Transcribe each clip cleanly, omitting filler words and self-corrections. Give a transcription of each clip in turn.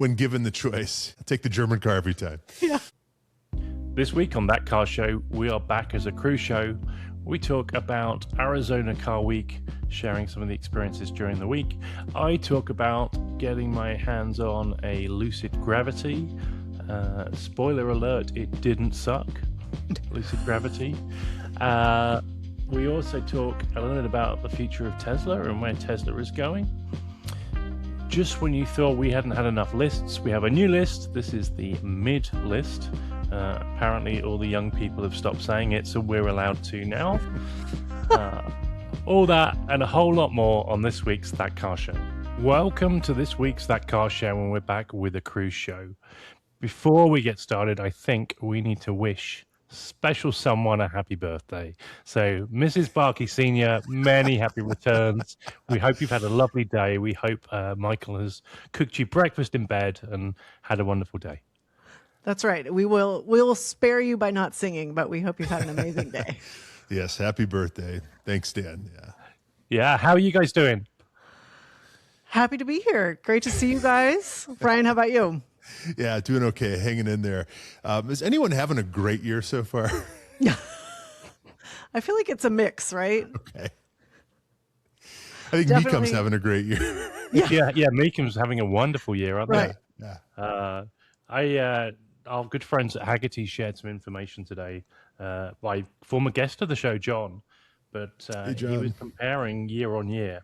when given the choice. I'll take the German car every time. Yeah. This week on That Car Show, we are back as a crew show. We talk about Arizona Car Week, sharing some of the experiences during the week. I talk about getting my hands on a Lucid Gravity. Spoiler alert, it didn't suck. Lucid Gravity. We also talk a little bit about the future of Tesla and where Tesla is going. Just when you thought we hadn't had enough lists, we have a new list. This is the mid list. Apparently all the young people have stopped saying it, so we're allowed to now. All that and a whole lot more on this week's That Car Show. Welcome to this week's That Car Show, and we're back with a cruise show. Before we get started, I think we need to wish special someone a happy birthday. So, Mrs. Barkey Sr., many happy returns. We hope you've had a lovely day. We hope Michael has cooked you breakfast in bed and had a wonderful day. That's right. We'll spare you by not singing, but we hope you've had an amazing day. Yes, happy birthday. Thanks, Dan. Yeah, how are you guys doing? Happy to be here. Great to see you guys. Brian, how about you? Yeah, doing okay, hanging in there. Is anyone having a great year so far? I feel like it's a mix, right? Okay. I think Definitely. Meekum's having a great year. Yeah, Meekum's having a wonderful year, aren't Right. they? Yeah. Our good friends at Haggerty shared some information today by former guest of the show, John. But Hey, he John. was comparing year on year.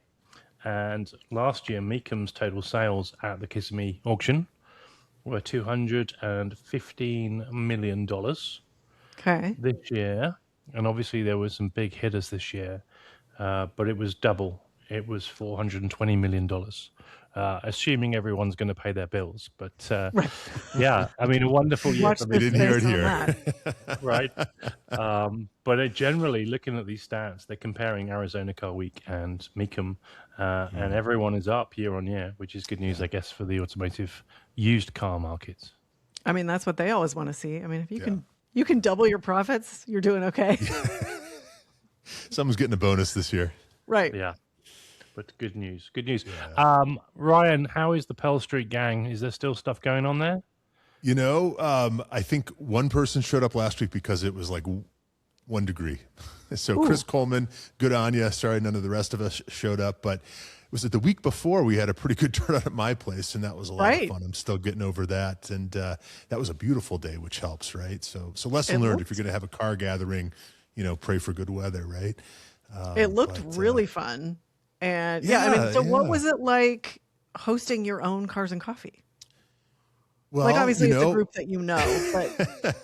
And last year, Meekum's total sales at the Kissimmee auction were $215 million Okay. this year. And obviously, there were some big hitters this year, but it was double. It was $420 million. Assuming everyone's going to pay their bills. But Right. yeah, I mean, a wonderful year Watch for They this didn't hear it space on here. that. right? But generally, looking at these stats, they're comparing Arizona Car Week and Meekum, and everyone is up year on year, which is good news, I guess, for the automotive used car markets. I mean, that's what they always want to see. I mean, if you can double your profits, you're doing okay. Someone's getting a bonus this year. Right. Yeah, but good news, good news. Ryan, how is the Pearl Street gang? Is there still stuff going on there? You know, I think one person showed up last week because it was like 1 degree. So Chris Coleman, good on you. Sorry, none of the rest of us showed up, but it was the week before we had a pretty good turnout at my place, and that was a lot of fun. I'm still getting over that, and that was a beautiful day, which helps, right? So lesson learned: if you're going to have a car gathering, pray for good weather, right? It looked really fun. And what was it like hosting your own Cars and Coffee? Well, like, obviously it's a group that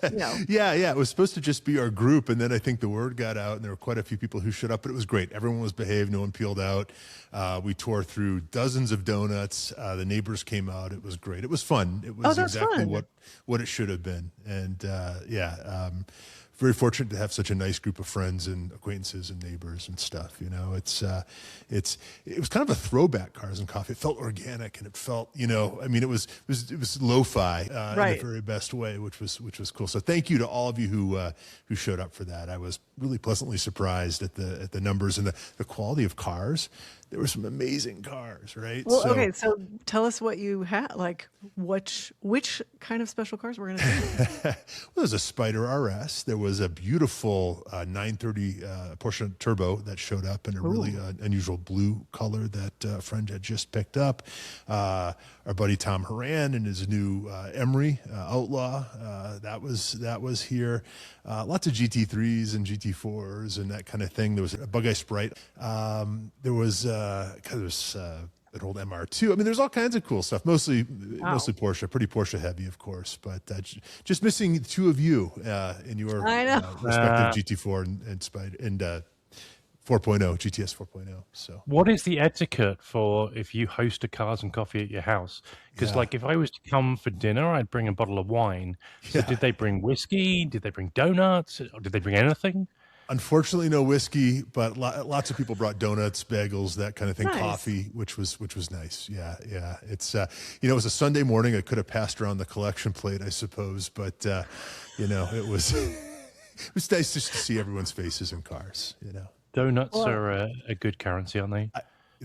but Yeah, it was supposed to just be our group, and then I think the word got out, and there were quite a few people who showed up, but it was great. Everyone was behaved, no one peeled out. We tore through dozens of donuts. The neighbors came out. It was great. It was fun. It was exactly what it should have been. And very fortunate to have such a nice group of friends and acquaintances and neighbors and stuff. It was kind of a throwback Cars and Coffee. It felt organic, and it felt, it was lo-fi in the very best way, which was cool. So thank you to all of you who showed up for that. I was really pleasantly surprised at the numbers and the quality of cars. There were some amazing cars, right? Well, okay, so tell us what you had, like which kind of special cars we're going to see. Well, there's a Spider RS. There was a beautiful 930 Porsche Turbo that showed up in a really unusual blue color that a friend had just picked up. Our buddy Tom Horan and his new Emery Outlaw, that was here. Lots of GT3s and GT4s and that kind of thing. There was a Bug-Eye Sprite. There was an old MR2. I mean, there's all kinds of cool stuff. Mostly Porsche, pretty Porsche heavy, of course. But just missing the two of you in your respective GT4 and Spider and 4.0 GTS 4.0. So, what is the etiquette for if you host a Cars and Coffee at your house? Because, like, if I was to come for dinner, I'd bring a bottle of wine. So, did they bring whiskey? Did they bring donuts? Or did they bring anything? Unfortunately, no whiskey, but lots of people brought donuts, bagels, that kind of thing, coffee, which was nice. Yeah. It's it was a Sunday morning. I could have passed around the collection plate, I suppose, but it was it was nice just to see everyone's faces in cars. Donuts are a good currency, aren't they?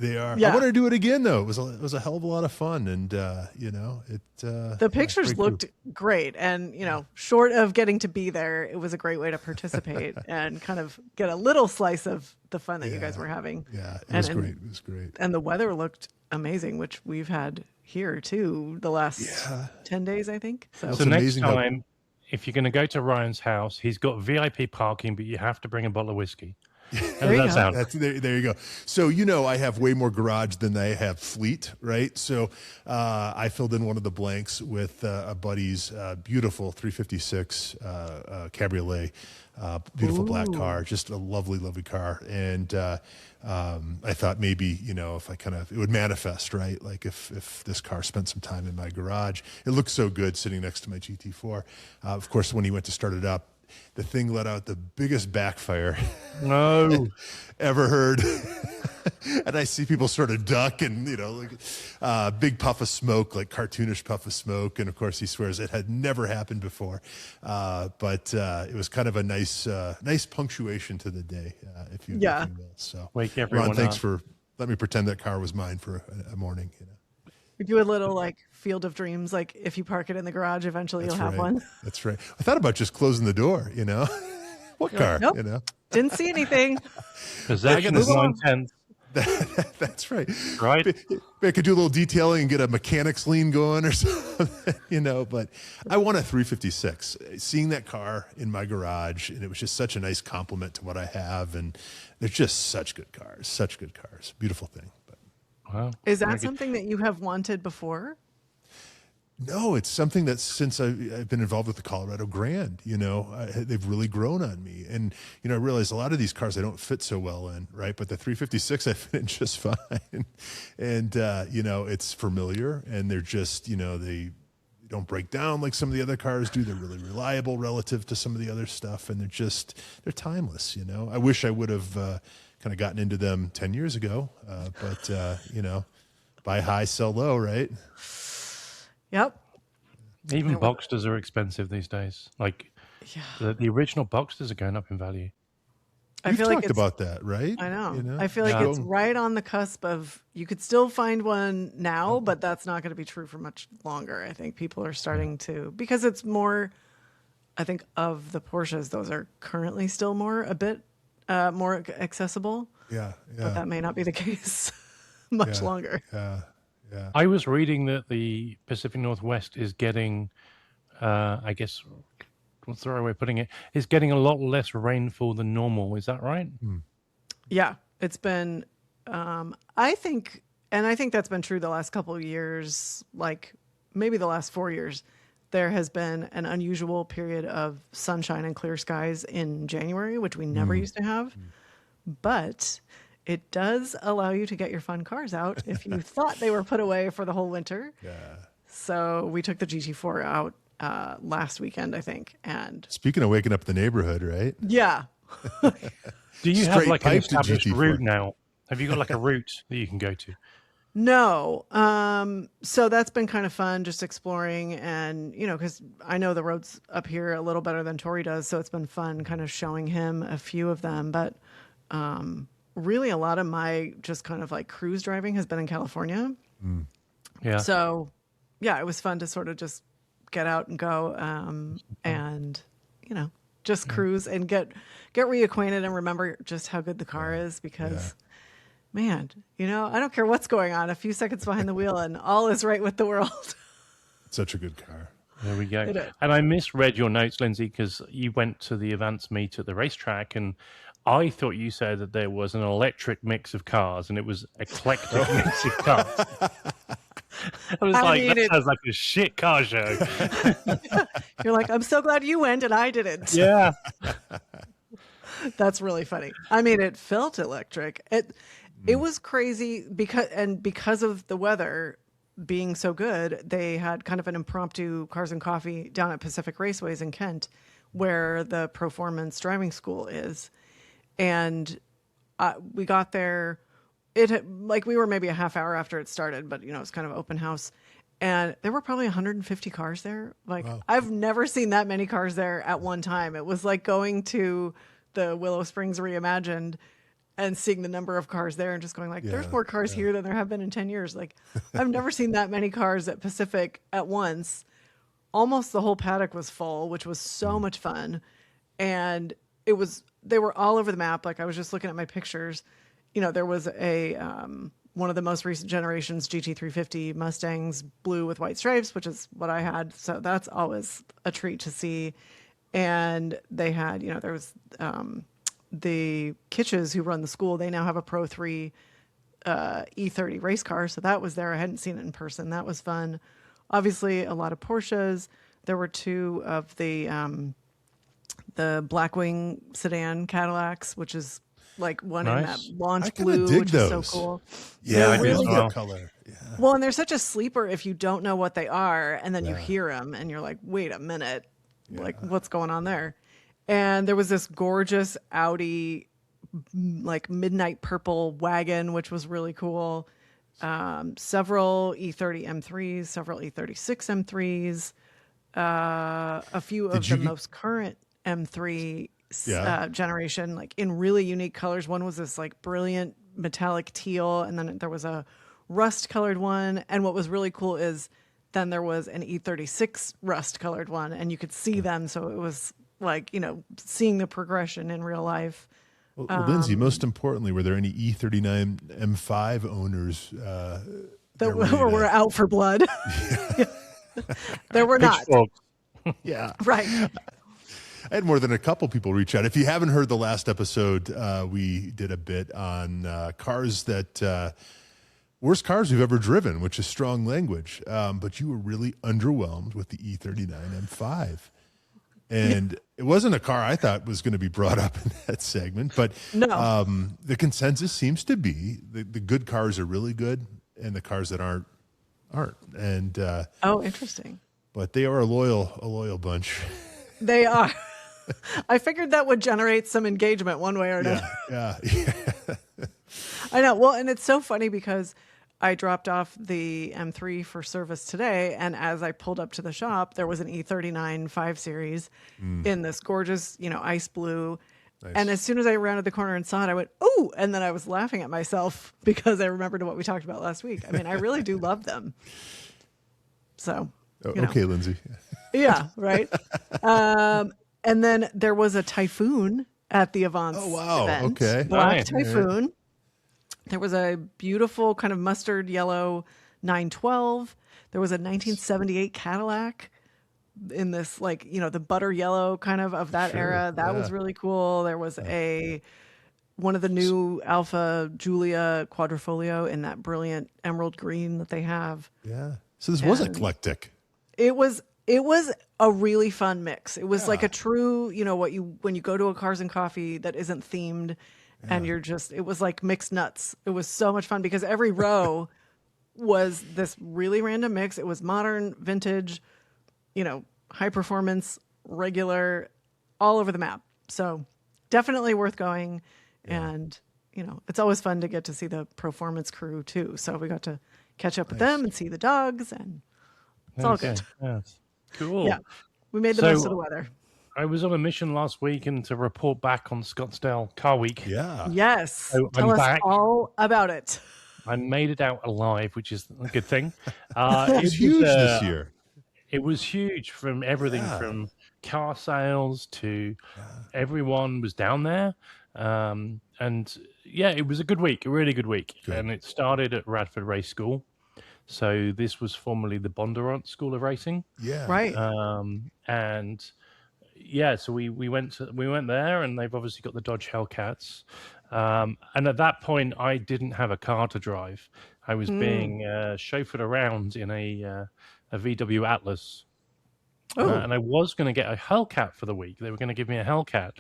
They are. I Yeah. want to do it again though. It was a hell of a lot of fun, and The pictures looked great, and short of getting to be there, it was a great way to participate and kind of get a little slice of the fun that you guys were having. Yeah, it was great. It was great. And the weather looked amazing, which we've had here too the last 10 days, I think. So next time, if you're going to go to Ryan's house, he's got VIP parking, but you have to bring a bottle of whiskey. How does that sound? There you go. So, I have way more garage than I have fleet, right? So I filled in one of the blanks with a buddy's beautiful 356 Cabriolet, beautiful black car, just a lovely, lovely car. And I thought maybe, if it would manifest, right? Like if this car spent some time in my garage, it looked so good sitting next to my GT4. Of course, when he went to start it up, the thing let out the biggest backfire ever heard. And I see people sort of duck and, big puff of smoke, like cartoonish puff of smoke. And of course he swears it had never happened before. But it was kind of a nice punctuation to the day, if you will. So wake everyone Ron, thanks up. for letting me pretend that car was mine for a morning, we do a little field of dreams. Like if you park it in the garage, eventually you'll have one. That's right. I thought about just closing the door, What car? Nope. Didn't see anything. Possession is 9/10. That's right. Right. I could do a little detailing and get a mechanic's lien going or something, but I want a 356. Seeing that car in my garage, and it was just such a nice compliment to what I have. And they're just such good cars, beautiful thing. But Wow. Is that something that you have wanted before? no, it's something that since I've been involved with the Colorado Grand, they've really grown on me. And, I realize a lot of these cars I don't fit so well in, right? But the 356 I fit in just fine. And, it's familiar, and they're just, they don't break down like some of the other cars do. They're really reliable relative to some of the other stuff. And they're timeless, I wish I would have kind of gotten into them 10 years ago. But buy high, sell low, right? Yep. Even Boxsters are expensive these days. Like the original Boxsters are going up in value. I feel like talked about that, right? I know. I feel like it's right on the cusp of, you could still find one now, but that's not going to be true for much longer. I think people are starting to, because it's more, I think of the Porsches, those are currently still a bit more accessible. Yeah. But that may not be the case much longer. Yeah. I was reading that the Pacific Northwest is getting, I guess, what's the right way of putting it? Is getting a lot less rainfall than normal. Is that right? Yeah, it's been, I think that's been true the last couple of years, like maybe the last 4 years. There has been an unusual period of sunshine and clear skies in January, which we never used to have. But it does allow you to get your fun cars out if you thought they were put away for the whole winter. Yeah. So we took the GT4 out last weekend, I think. And speaking of waking up the neighborhood, right? Yeah. Do you have like an pipe to established GT4. route now? Have you got like a route that you can go to? No. So that's been kind of fun, just exploring, and, because I know the roads up here a little better than Tori does. So it's been fun kind of showing him a few of them. But really a lot of my just kind of like cruise driving has been in California. Yeah. So yeah, it was fun to sort of just get out and go, and, just cruise and get reacquainted and remember just how good the car is, because man, I don't care what's going on, a few seconds behind the wheel and all is right with the world. Such a good car. There we go. And I misread your notes, Lindsay, because you went to the Advance meet at the racetrack, and I thought you said that there was an electric mix of cars, and it was eclectic mix of cars. I was that sounds like a shit car show. You're like, I'm so glad you went and I didn't. Yeah. That's really funny. I mean, it felt electric. It was crazy because of the weather being so good. They had kind of an impromptu cars and coffee down at Pacific Raceways in Kent, where the Performance Driving School is. And we got there. We were maybe a half hour after it started, but it's kind of open house. And there were probably 150 cars there. Wow. I've never seen that many cars there at one time. It was like going to the Willow Springs Reimagined, and seeing the number of cars there and just going like, there's more cars yeah. here than there have been in 10 years. Like, I've never seen that many cars at Pacific at once. Almost the whole paddock was full, which was so much fun. And they were all over the map. Like, I was just looking at my pictures. You know, there was one of the most recent generations GT350 Mustangs, blue with white stripes, which is what I had. So that's always a treat to see. And they had, you know, there was the Kitches who run the school. They now have a Pro 3 E30 race car. So that was there. I hadn't seen it in person. That was fun. Obviously, a lot of Porsches. There were two of the Blackwing sedan Cadillacs, which is like one in that launch blue, which is so cool. Yeah, I really love that color. Yeah. Well, and they're such a sleeper if you don't know what they are, and then you hear them, and you're like, wait a minute, like what's going on there? And there was this gorgeous Audi, like midnight purple wagon, which was really cool. Several E30 M3s, several E36 M3s, a few of the most current M3 generation, like in really unique colors. One was this like brilliant metallic teal, and then there was a rust colored one. And what was really cool is then there was an E36 rust colored one, and you could see them. So it was like, you know, seeing the progression in real life. Well, Lindsay, most importantly, were there any E39 M5 owners that were out for blood? There were not. Yeah. Right. I had more than a couple people reach out. If you haven't heard the last episode, we did a bit on cars that worst cars we've ever driven, which is strong language. But you were really underwhelmed with the E39 M5. And it wasn't a car I thought was going to be brought up in that segment. But no. The consensus seems to be the good cars are really good, and the cars that aren't. And interesting. But they are a loyal bunch. They are. I figured that would generate some engagement one way or another. Yeah. I know. Well, and it's so funny because I dropped off the M3 for service today, and as I pulled up to the shop, there was an E39 5 Series in this gorgeous, you know, ice blue. Nice. And as soon as I rounded the corner and saw it, I went, "Ooh!" And then I was laughing at myself because I remembered what we talked about last week. I mean, I really do love them. So, okay, Lindsay. Yeah, right. And then there was a Typhoon at the Avance event. Okay. Black Typhoon. There was a beautiful kind of mustard yellow 912. There was a 1978 Cadillac in this, like, you know, the butter yellow kind of that era. That was really cool. There was one of the new Alpha Giulia Quadrifoglio in that brilliant emerald green that they have. Yeah. So this was eclectic. It was a really fun mix. It was like a true, you know, when you go to a Cars and Coffee that isn't themed, and it was like mixed nuts. It was so much fun because every row was this really random mix. It was modern, vintage, you know, high performance, regular, all over the map. So definitely worth going. Yeah. And, you know, it's always fun to get to see the Performance crew too. So we got to catch up with them and see the dogs, and it's all good. Yes. Cool. Yeah. We made the most of the weather. I was on a mission last week and to report back on Scottsdale Car Week. Yeah. Yes. So Tell us all about it. I made it out alive, which is a good thing. It was huge this year. It was huge from everything from car sales to everyone was down there. And yeah, it was a good week, a really good week. Good. And it started at Radford Race School. So this was formerly the Bondurant School of Racing. Yeah. Right. And yeah, so we went there, and they've obviously got the Dodge Hellcats. And at that point, I didn't have a car to drive. I was being chauffeured around in a VW Atlas. And I was going to get a Hellcat for the week. They were going to give me a Hellcat.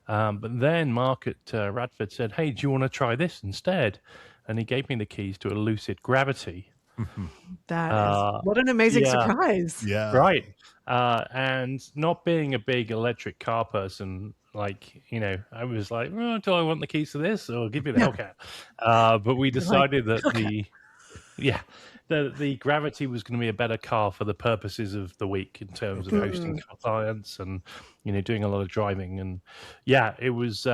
But then Mark at Radford said, "Hey, do you want to try this instead?" And he gave me the keys to a Lucid Gravity. That is what an amazing surprise. Yeah. Right. And not being a big electric car person, like, you know, I was like, oh, do I want the keys to this, or give me the Hellcat? But we decided that the Gravity was going to be a better car for the purposes of the week in terms of hosting clients and, you know, doing a lot of driving. And yeah, it was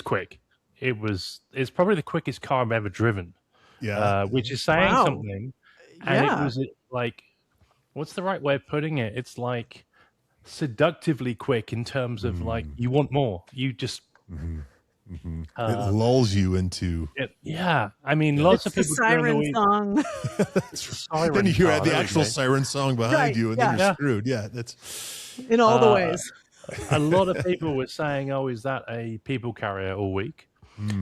quick. it's probably the quickest car I've ever driven, Yeah. which is saying Wow. something. And it Yeah. was like, what's the right way of putting it? It's like seductively quick in terms of like you want more. You just It lulls you into. yeah. I mean, Yeah. lots It's of the people during the siren week. song. It's Then you siren hear car. the There we actual go. siren song behind Right. you, and Yeah. then you're Yeah. screwed. Yeah, that's. In all the Uh, ways. a lot of people were saying, "Oh, is that a people carrier all week?"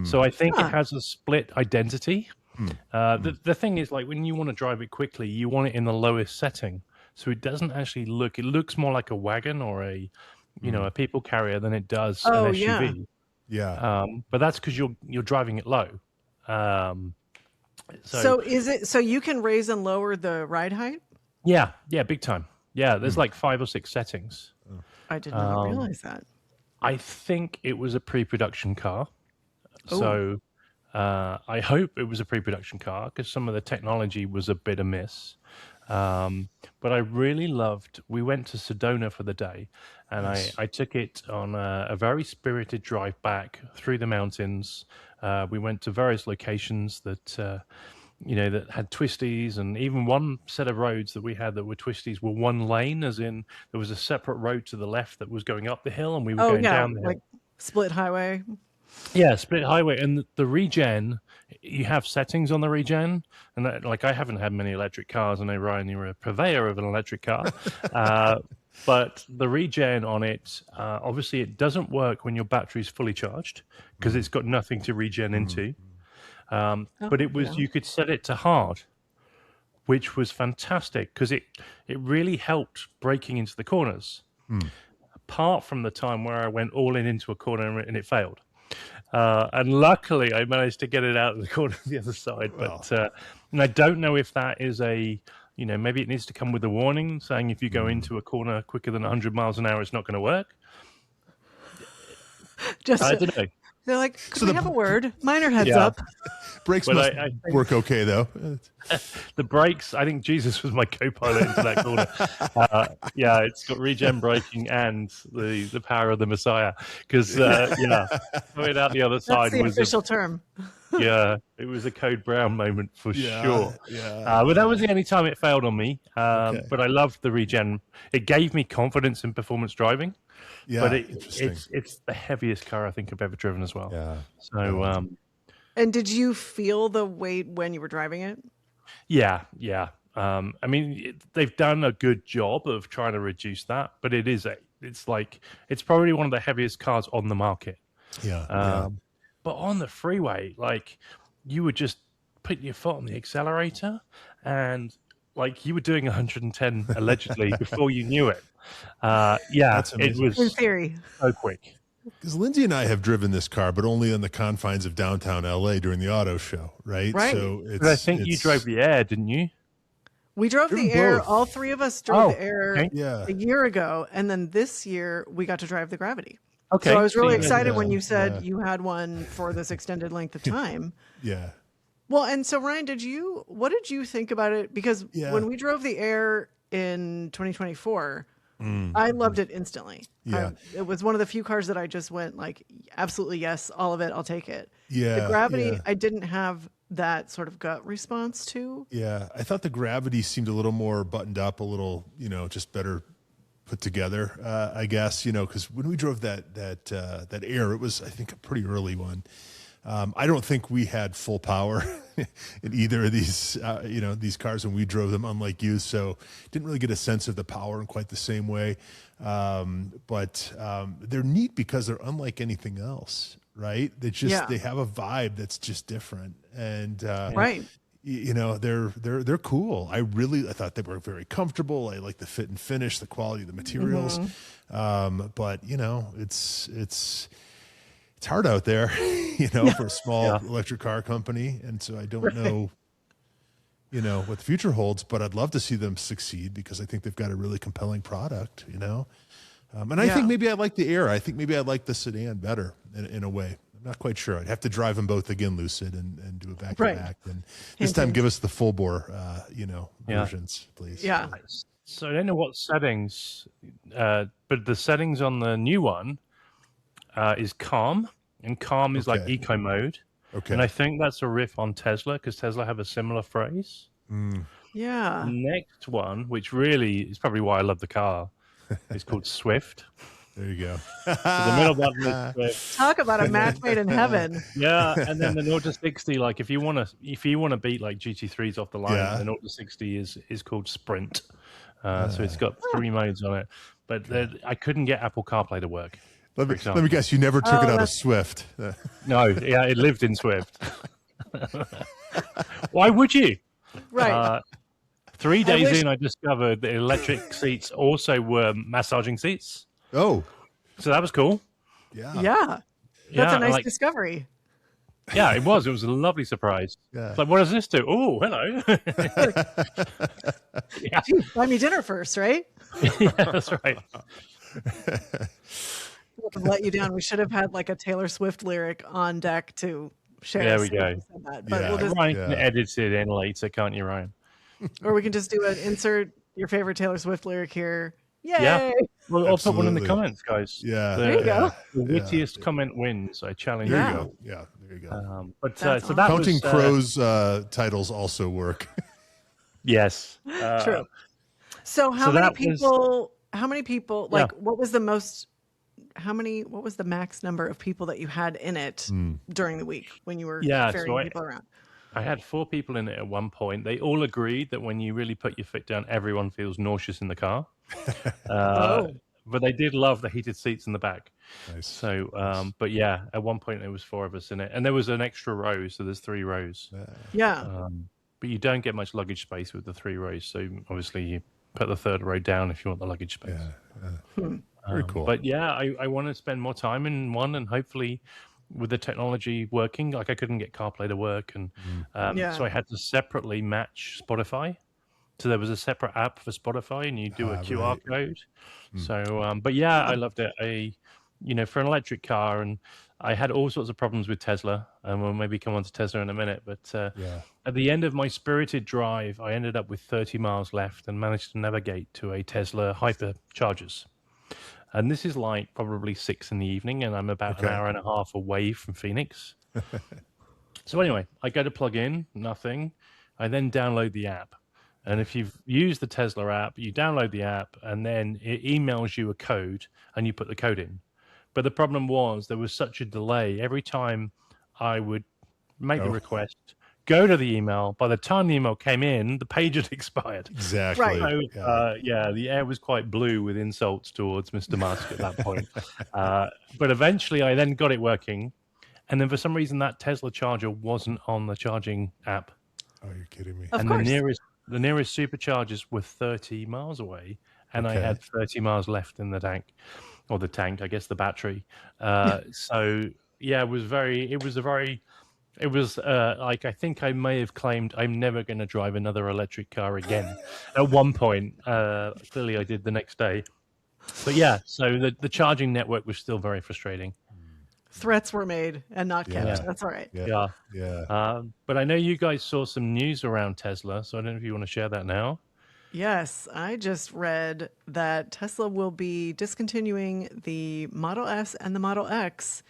So I think it Huh. has a split identity. The thing is, like when you want to drive it quickly, you want it in the lowest setting, so it doesn't actually look. It looks more like a wagon or a, a people carrier than it does an Oh, yeah. SUV. Yeah. But that's because you're driving it low. So So is it so you can raise and lower the ride height? yeah, big time. Yeah, there's like 5 or 6 settings. I did not realize that. I think it was a pre-production car. Oh. So I hope it was a pre-production car because some of the technology was a bit amiss. But I really loved. We went to Sedona for the day, and Nice. I took it on a very spirited drive back through the mountains. We went to various locations that that had twisties, and even one set of roads that we had that were twisties were one lane, as in there was a separate road to the left that was going up the hill, and we were Oh, going yeah, down the hill. like split highway. Yeah, split highway, and the regen. You have settings on the regen, and that, like I haven't had many electric cars. I know Ryan, you're a purveyor of an electric car, but the regen on it, obviously, it doesn't work when your battery's fully charged because it's got nothing to regen into. But it was yeah. you could set it to hard, which was fantastic because it really helped braking into the corners. Apart from the time where I went all in into a corner and it failed. And luckily, I managed to get it out of the corner of the other side. But and I don't know if that is maybe it needs to come with a warning saying if you go into a corner quicker than 100 miles an hour, it's not going to work. Just I don't know. they're like, could we have a word? Minor heads Yeah. up. Brakes But must I think- work okay though. The brakes, I think Jesus was my co-pilot into that corner. Yeah, it's got regen braking and the power of the Messiah. Because going out the other That's side the was official term. it was a Code Brown moment for sure. Yeah. But that was the only time it failed on me. But I loved the regen. It gave me confidence in performance driving. Yeah. But Interesting. it's the heaviest car I think I've ever driven as well. Yeah. So And did you feel the weight when you were driving it? yeah. I mean, they've done a good job of trying to reduce that, but it's probably one of the heaviest cars on the market. Yeah. But on the freeway, like you would just put your foot on the accelerator and like you were doing 110 allegedly before you knew it. That's It amazing. was In theory. so quick. Because Lindsay and I have driven this car, but only on the confines of downtown LA during the auto show, right? Right. So it's. But I think you drove the Air, didn't you? We drove Driven the Air. both. All three of us drove Oh, the Air okay. Yeah. a year ago. And then this year, we got to drive the Gravity. Okay. So I was really So you- excited when you said Yeah. you had one for this extended length of time. Yeah. Well, and so Ryan, what did you think about it? Because Yeah. when we drove the Air in 2024, I loved it instantly. Yeah. It was one of the few cars that I just went like, absolutely yes, all of it, I'll take it. Yeah. The Gravity, Yeah. I didn't have that sort of gut response to. Yeah, I thought the Gravity seemed a little more buttoned up, a little, just better put together. I guess, because when we drove that Air, it was, I think, a pretty early one. I don't think we had full power in either of these, these cars when we drove them, unlike you. So didn't really get a sense of the power in quite the same way. But they're neat because they're unlike anything else, right? They have a vibe that's just different. And, Right. they're cool. I thought they were very comfortable. I like the fit and finish, the quality of the materials. But it's hard out there, for a small electric car company. And so I don't know, what the future holds, but I'd love to see them succeed because I think they've got a really compelling product, and I think maybe I like the Air. I think maybe I like the sedan better in a way. I'm not quite sure. I'd have to drive them both again, Lucid, and do it back to back. And this time give us the full bore, versions, please. Yeah. So I don't know what settings, but the settings on the new one is calm. and calm is like Okay. eco mode. Okay. And I think that's a riff on Tesla because Tesla have a similar phrase. Yeah. Next one, which really is probably why I love the car, is called Swift. There you go. So the middle button is Swift. Talk about a match made in heaven. Yeah, and then the 0 to 60, like if you want to beat like GT3s off the line, Yeah. the 0 to 60 is called Sprint. So it's got 3 modes on it. But I couldn't get Apple CarPlay to work. Let me guess. You never took it out of Swift. No, yeah, it lived in Swift. Why would you? Right. 3 days in, I discovered that electric seats also were massaging seats. Oh, So that was cool. yeah. That's Yeah, a nice like- discovery. Yeah, it was. It was a lovely surprise. Yeah. It's like, what does this do? Oh, hello. Yeah, Gee, buy me dinner first, right? yeah, that's right. We'll have let you down. We should have had like a Taylor Swift lyric on deck to share. There as we soon go. as we said that. But Yeah. we'll just, Ryan can Yeah. edit it in later, can't you, Ryan? or we can just do an insert your favorite Taylor Swift lyric here. Yay! Yeah. Well, I'll put one in the Absolutely. comments, guys. yeah. There you go. The wittiest comment wins. I challenge There you. you Yeah. go. Yeah, there you go. But That's so that Counting was Crows titles also work. yes. True. So how so many that was- people? How many people? Like, Yeah. what was the most? What was the max number of people that you had in it during the week when you were Yeah, ferrying so people around? I had 4 people in it at one point. They all agreed that when you really put your foot down, everyone feels nauseous in the car. But they did love the heated seats in the back. Nice. So, but yeah, at one point there was 4 of us in it, and there was an extra row, so there's 3 rows. Yeah. But you don't get much luggage space with the 3 rows, so obviously you put the 3rd row down if you want the luggage space. Very cool. But yeah, I want to spend more time in one, and hopefully with the technology working, like I couldn't get CarPlay to work, and Yeah. so I had to separately match Spotify. So there was a separate app for Spotify, and you do a QR code. So, but yeah, I loved it. For an electric car, and I had all sorts of problems with Tesla, and we'll maybe come on to Tesla in a minute. But at the end of my spirited drive, I ended up with 30 miles left and managed to navigate to a Tesla Hyperchargers. And this is like probably 6 in the evening, and I'm about an hour and a half away from Phoenix. So anyway, I go to plug in, nothing. I then download the app. And if you've used the Tesla app, you download the app, and then it emails you a code, and you put the code in. But the problem was there was such a delay. Every time I would make the request, go to the email, by the time the email came in, the page had expired. Exactly. Right. So, the air was quite blue with insults towards Mr. Musk at that point. But eventually I then got it working. And then for some reason that Tesla charger wasn't on the charging app. Oh, you're kidding me. Of And course. the nearest superchargers were 30 miles away. And I had 30 miles left in the tank. Or the tank, I guess the battery. So yeah, it was like, I think I may have claimed I'm never going to drive another electric car again at one point. Clearly I did the next day. But yeah, so the charging network was still very frustrating. Threats were made and not kept. Yeah. That's all right. Yeah. Yeah. But I know you guys saw some news around Tesla, so I don't know if you want to share that now. Yes, I just read that Tesla will be discontinuing the Model S and the Model X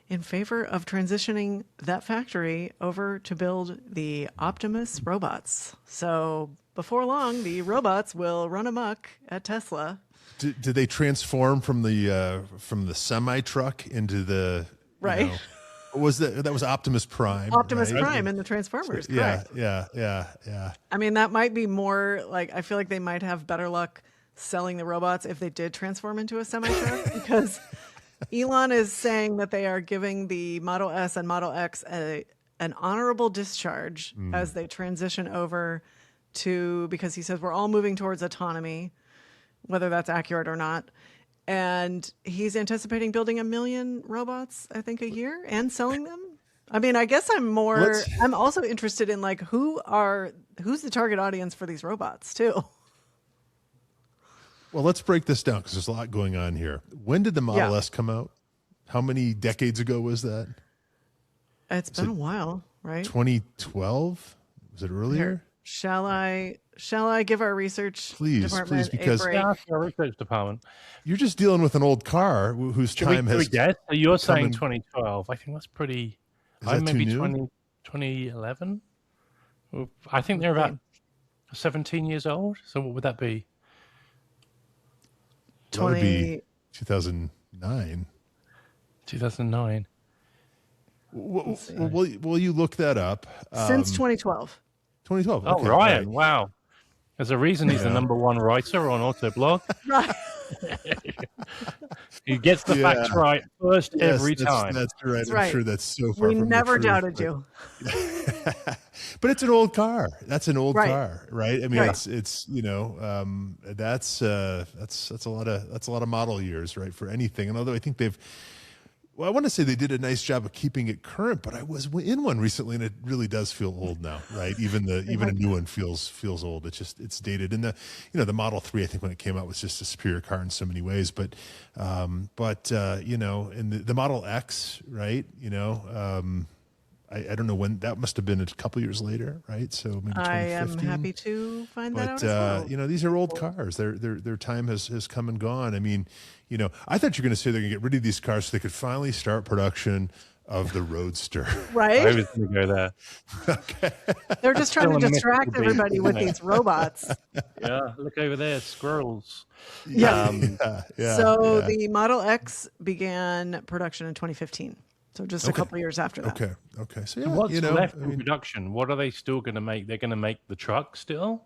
in favor of transitioning that factory over to build the Optimus robots. So before long, the robots will run amok at Tesla. Did they transform from the semi truck into the Right. What was that? That was Optimus Prime. Optimus right? Prime in the Transformers, Yeah, correct. yeah. I mean, that might be more like, I feel like they might have better luck selling the robots if they did transform into a semi-truck because Elon is saying that they are giving the Model S and Model X an honorable discharge as they transition over to, because he says we're all moving towards autonomy, whether that's accurate or not. And he's anticipating building 1 million robots, I think, a year and selling them. I mean, I guess I'm also interested in like who's the target audience for these robots too. Well, let's break this down because there's a lot going on here. When did the Model S come out? How many decades ago was that? It's been a while, right? 2012? Was it earlier? Shall I give our research Please, department a because break? Yeah, our research department. you're just dealing with an old car whose Should we, time should we has guess? So you're come saying and 2012. I think that's pretty. is I that too maybe new? 2011. I think they're Let's about 17 years old. So what would that be? That would be 20. 2009. 2009. Will you look that up? Since 2012. 2012. Oh, Okay, Ryan! right. Wow. There's a reason he's the Yeah. #1 writer on Autoblog. Right. He gets the facts Yeah. right first Yes, every time. that's right. That's I'm right. sure that's so far We from never the truth, doubted but- you. but it's an old car. That's an old Right. car, right? I mean, Right. it's that's a lot of model years, right, for anything. And although I think I want to say they did a nice job of keeping it current, but I was in one recently and it really does feel old now, right? Even a new one feels old. It's dated. And the Model 3, I think when it came out was just a superior car in so many ways, but and the Model X, right? I don't know when that must have been a couple years later, right? So maybe 2015. I am happy to find that out as well. These are old cars. Their time has come and gone. I mean, I thought you were going to say they're going to get rid of these cars so they could finally start production of the Roadster. I Right? was going to go there. Okay. They're just trying to Still a distract mystery, everybody with isn't it? these robots. Yeah, look over there, squirrels. Yeah. Yeah. So yeah. the Model X began production in 2015. So just a couple years after that. Okay. So yeah, What's left I in mean, production? What are they still going to make? They're going to make the truck still?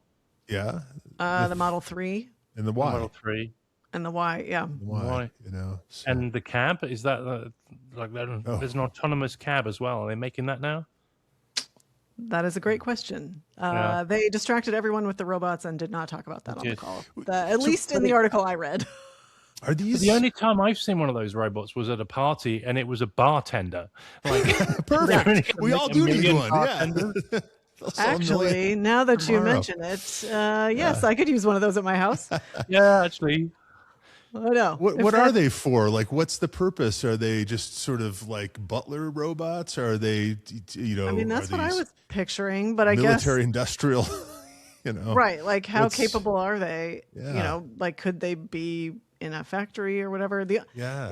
yeah, The Model 3 and the Y, Model 3. and the Y. Yeah. the Y, Why? So. And the cab, is that there's an autonomous cab as well. Are they making that now? That is a great question. Yeah. They distracted everyone with the robots and did not talk about that on the Yes. call. At least in the article I read. Are these The only time I've seen one of those robots was at a party, and it was a bartender. Like, perfect? We all do need one. Yeah. bartenders. They'll sell a million Actually, now that you tomorrow. mention it, yes, I could use one of those at my house. Yeah, actually, Oh, no. What are they for? Like, what's the purpose? Are they just sort of like butler robots? Or are they, I mean, that's are what I these was picturing, but I guess. military industrial, Right. Like, how What's- capable are they? Yeah. Like, could they be in a factory or whatever? The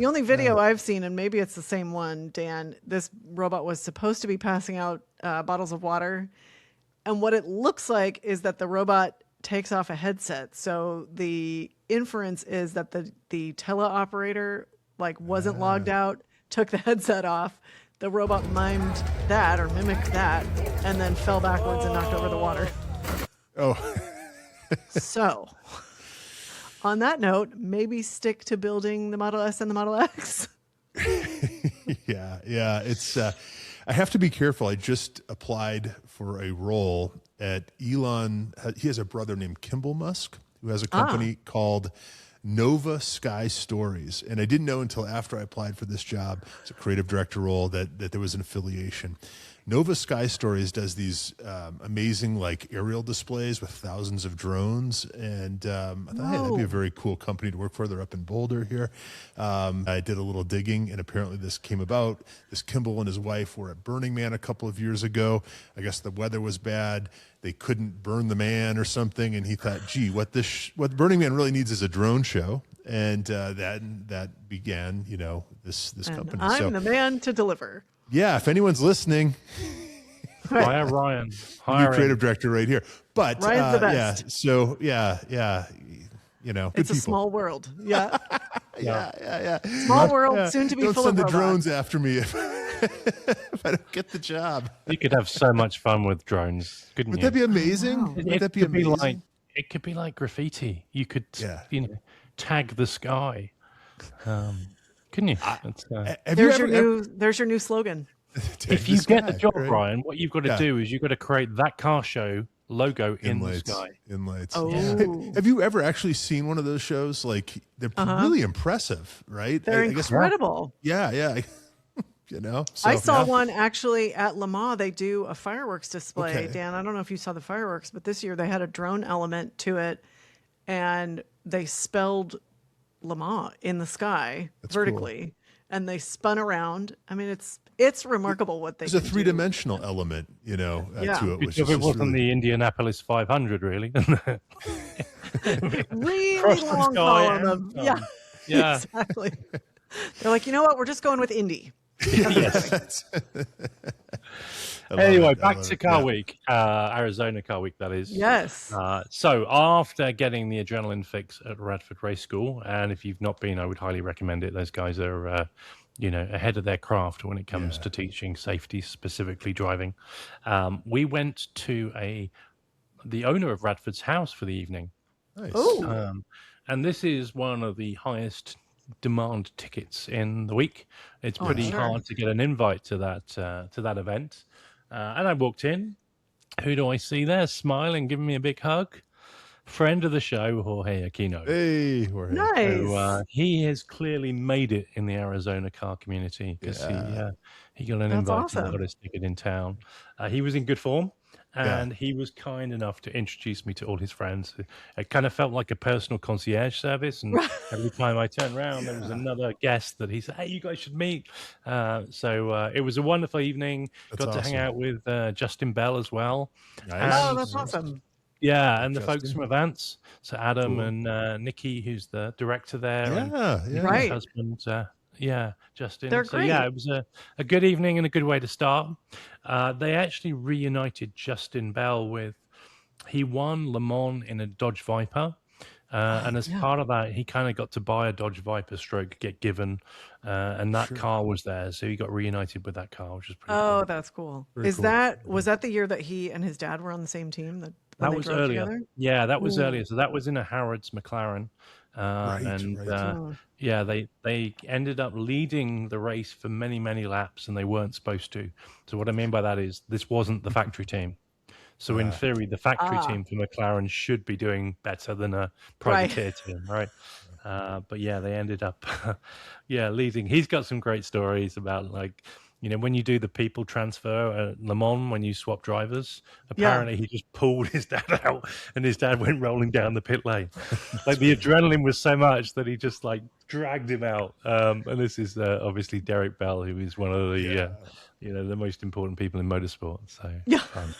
only yeah. video I've seen, and maybe it's the same one, Dan, this robot was supposed to be passing out bottles of water. And what it looks like is that the robot takes off a headset. So the inference is that the teleoperator wasn't logged out, took the headset off. The robot mimed that or mimicked that, and then fell backwards and knocked over the water. Oh, So, on that note, maybe stick to building the Model S and the Model X. yeah. It's I have to be careful. I just applied for a role at Elon. He has a brother named Kimball Musk who has a company called Nova Sky Stories. And I didn't know until after I applied for this job, it's a creative director role, that there was an affiliation. Nova Sky Stories does these amazing aerial displays with thousands of drones, and I thought, hey, that'd be a very cool company to work for. They're up in Boulder here. I did a little digging, and apparently this came about. This Kimball and his wife were at Burning Man a couple of years ago. I guess the weather was bad. They couldn't burn the man or something, and he thought, gee, what Burning Man really needs is a drone show. And that began, this And company. I'm the man to deliver. Yeah, if anyone's listening, hire Ryan. new Hire creative him. director right here. But Ryan's the yeah, best. so yeah, good It's a people. small world. Yeah. yeah. Small world, soon to be Don't full send of the robots. drones after me if I don't get the job. You could have so much fun with drones, couldn't Would you? that be amazing? Would that be amazing? It could be like graffiti. You could, Yeah. tag the sky. Couldn't you? Have you There's your new slogan. If you get the job, right? Ryan, what you've got to Yeah. do is you've got to create that car show logo in the sky. Inlights. Oh. Have you ever actually seen one of those shows? They're really impressive, right? They're I guess- incredible. yeah. So, I saw yeah. one actually at Le Mans. They do a fireworks display. Okay. Dan, I don't know if you saw the fireworks, but this year they had a drone element to it, and they spelled Le Mans in the sky That's vertically, and they spun around. I mean, it's it's remarkable what they There's a can do. three-dimensional element, Yeah. to it, which If is it just wasn't really. the Indianapolis 500, really. Really Cross the long sky column and of yeah, yeah. exactly. They're like, you know what? We're just going with Indy. Yes. I love Anyway, it. I back love to it. Car Yeah. Week, Arizona Car Week, that is. Yes. So after getting the adrenaline fix at Radford Race School, and if you've not been, I would highly recommend it. Those guys are, ahead of their craft when it comes Yeah. to teaching safety, specifically driving. We went to the owner of Radford's house for the evening. Nice. Oh, And this is one of the highest demand tickets in the week. It's oh, I'm pretty sure. hard to get an invite to that event. And I walked in. Who do I see there, smiling, giving me a big hug? Friend of the show, Jorge Aquino. Hey, Jorge. Nice. He has clearly made it in the Arizona car community because he got an That's invite to the awesome. hottest ticket in town. He was in good form, Yeah. and he was kind enough to introduce me to all his friends. It kind of felt like a personal concierge service, and every time I turned around, there was another guest that he said, "Hey, you guys should meet." So it was a wonderful evening. That's Got to hang awesome. out with Justin Bell as well. Nice. Oh, And that's awesome. yeah, and the folks Justin. from Advance, so Adam Cool. and Nikki, who's the director there, and Yeah. Yeah. Nikki's Right. husband, Justin. They're So yeah, great. it was a good evening and a good way to start. They actually reunited Justin Bell with, he won Le Mans in a Dodge Viper. And as yeah. part of that, he kind of got to buy a Dodge Viper stroke, get given, and that car was there. So he got reunited with that car, which is pretty Oh, cool. that's cool. Very Is cool. was that the year that he and his dad were on the same team when That they was drove earlier. together? Yeah, that was Ooh. earlier. So that was in a Harrods McLaren. Right. Oh, Yeah, they ended up leading the race for many, many laps, and they weren't supposed to. So what I mean by that is this wasn't the factory team. So in Yeah. theory, the factory Ah. team for McLaren should be doing better than a Right. privateer team, right? But yeah, they ended up, leading. He's got some great stories about, like, when you do the people transfer at Le Mans, when you swap drivers, apparently he just pulled his dad out, and his dad went rolling down the pit lane. Like the adrenaline was so much that he just like dragged him out. And this is obviously Derek Bell, who is one of the the most important people in motorsport. So Yeah. fun.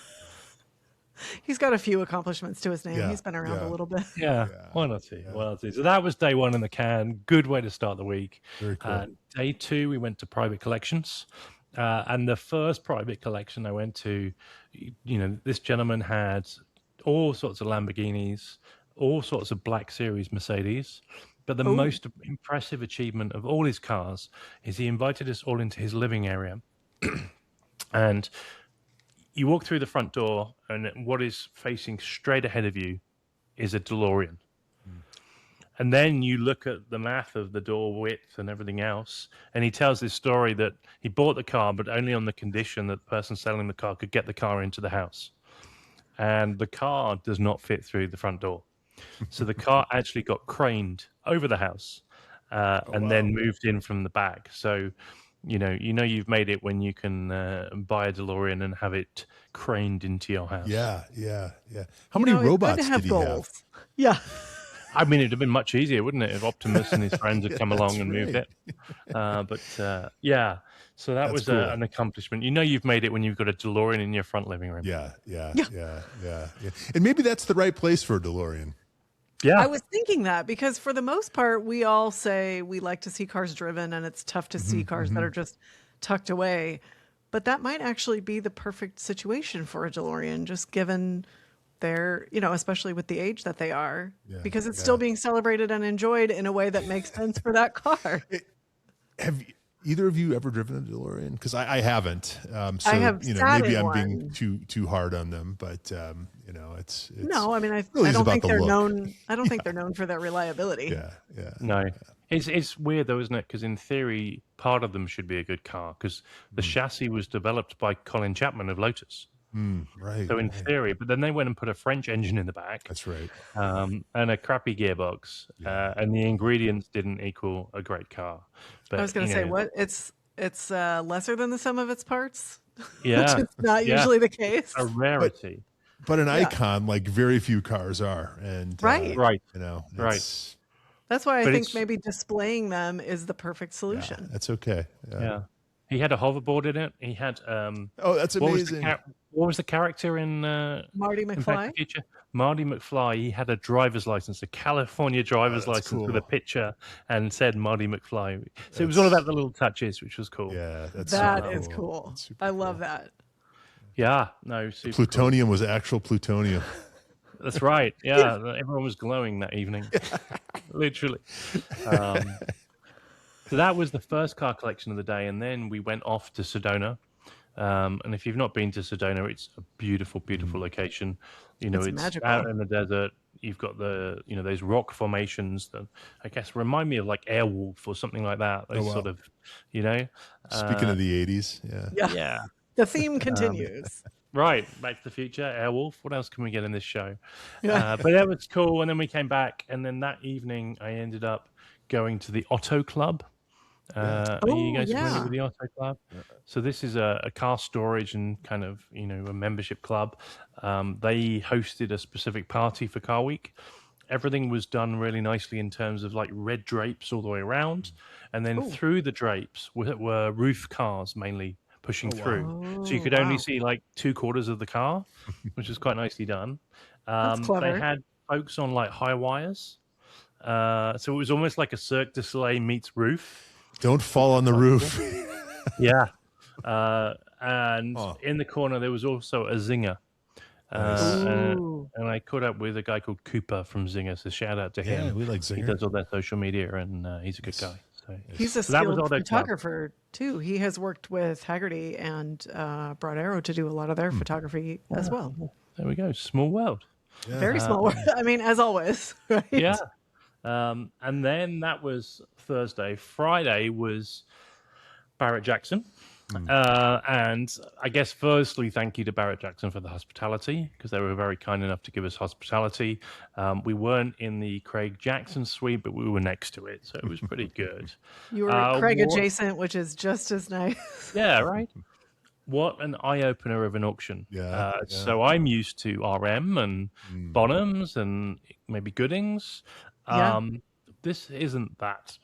He's got a few accomplishments to his name. Yeah, He's been around yeah. a little bit. Yeah, one or two. So that was day one in the can. Good way to start the week. Very cool. Day two, we went to private collections. And the first private collection I went to, this gentleman had all sorts of Lamborghinis, all sorts of Black Series Mercedes. But the most impressive achievement of all his cars is he invited us all into his living area. And you walk through the front door, and what is facing straight ahead of you is a DeLorean. And then you look at the math of the door width and everything else, and he tells this story that he bought the car, but only on the condition that the person selling the car could get the car into the house. And the car does not fit through the front door. So the car actually got craned over the house and then moved in from the back. So, you've made it when you can buy a DeLorean and have it craned into your house. Yeah. How many robots It's good to have did he have? goals. Yeah. I mean, it'd have been much easier, wouldn't it, if Optimus and his friends had come along and moved right. it? So that was cool. an accomplishment. You've made it when you've got a DeLorean in your front living room. Yeah. And maybe that's the right place for a DeLorean. Yeah. I was thinking that because for the most part, we all say we like to see cars driven and it's tough to see cars that are just tucked away. But that might actually be the perfect situation for a DeLorean, just given their, especially with the age that they are, because it's still being celebrated and enjoyed in a way that makes sense for that car. Have either of you ever driven a DeLorean? Because I haven't. So I have sat maybe in I'm being one. too hard on them, but it's No, I mean, I really is don't about think the they're look. known. I don't think they're known for their reliability. Yeah. No. It's weird, though, isn't it? Because in theory, part of them should be a good car because the chassis was developed by Colin Chapman of Lotus. Right. So in theory, but then they went and put a French engine in the back. That's right. And a crappy gearbox, and the ingredients didn't equal a great car. But, I was going to say, what it's lesser than the sum of its parts. Yeah, Which is not usually the case. a rarity. But an icon, like very few cars are, and Right. Right. it's- That's why I But think it's- maybe displaying them is the perfect solution. that's okay. Yeah. He had a hoverboard in it. He had Oh, that's amazing. What was the character in Marty Back to McFly. the Future? Marty McFly. He had a driver's license, a California driver's license with a picture, and said Marty McFly. So it was all about the little touches, which was cool. Yeah, That is cool. I love that. Yeah, no, super Plutonium was actual plutonium. That's right. Yeah, everyone was glowing that evening, literally. So that was the first car collection of the day, and then we went off to Sedona. And if you've not been to Sedona, it's a beautiful, beautiful location. It's magical. out in the desert. You've got those rock formations that I guess remind me of like Airwolf or something like that. Those sort of, Speaking of the 80s, yeah. The theme continues. Right, Back to the Future, Airwolf. What else can we get in this show? Yeah. But that was cool. And then we came back, and then that evening I ended up going to the Auto Club. Are you guys familiar with the Auto Club? Yeah. So this is a car storage and kind of a membership club. They hosted a specific party for Car Week. Everything was done really nicely in terms of like red drapes all the way around, and then through the drapes were roof cars mainly pushing through, so you could only see like 2/4 of the car, which was quite nicely done. That's clever. They had folks on like high wires, so it was almost like a Cirque du Soleil meets roof. Don't fall on the roof. Yeah. And in the corner, there was also a Zinger. And I caught up with a guy called Cooper from Zinger, so shout out to him. Yeah, we like Zinger. He does all their social media, and he's a good guy. So he's a skilled photographer, too. He has worked with Haggerty and Broad Arrow to do a lot of their photography as well. There we go. Small world. Yeah. Very small world. I mean, as always, right? Yeah. And then that was Thursday. Friday was Barrett Jackson. And I guess firstly, thank you to Barrett Jackson for the hospitality, because they were very kind enough to give us hospitality. We weren't in the Craig Jackson suite, but we were next to it, so it was pretty good. You were Craig adjacent, which is just as nice. Yeah, right. What an eye-opener of an auction. Yeah. So I'm used to RM and Bonhams and maybe Goodings. This isn't that.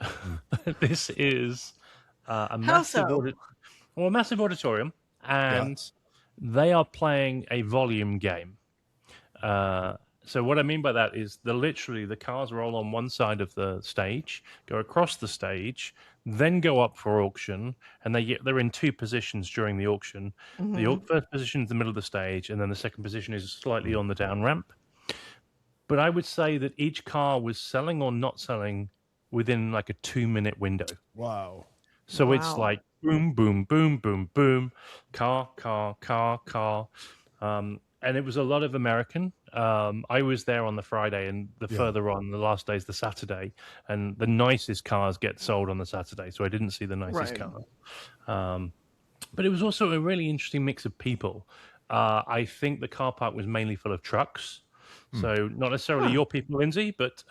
This is a massive auditorium, and they are playing a volume game. So what I mean by that is literally the cars roll on one side of the stage, go across the stage, then go up for auction, and they're in two positions during the auction. The first position is the middle of the stage, and then the second position is slightly on the down ramp. But I would say that each car was selling or not selling within like a 2-minute window. Wow. So it's like boom, boom, boom, boom, boom, car, car, car, car. And it was a lot of American. I was there on the Friday, and further on, the last day is the Saturday, and the nicest cars get sold on the Saturday, so I didn't see the nicest car. But it was also a really interesting mix of people. I think the car park was mainly full of trucks. So not necessarily your people, Lindsay, but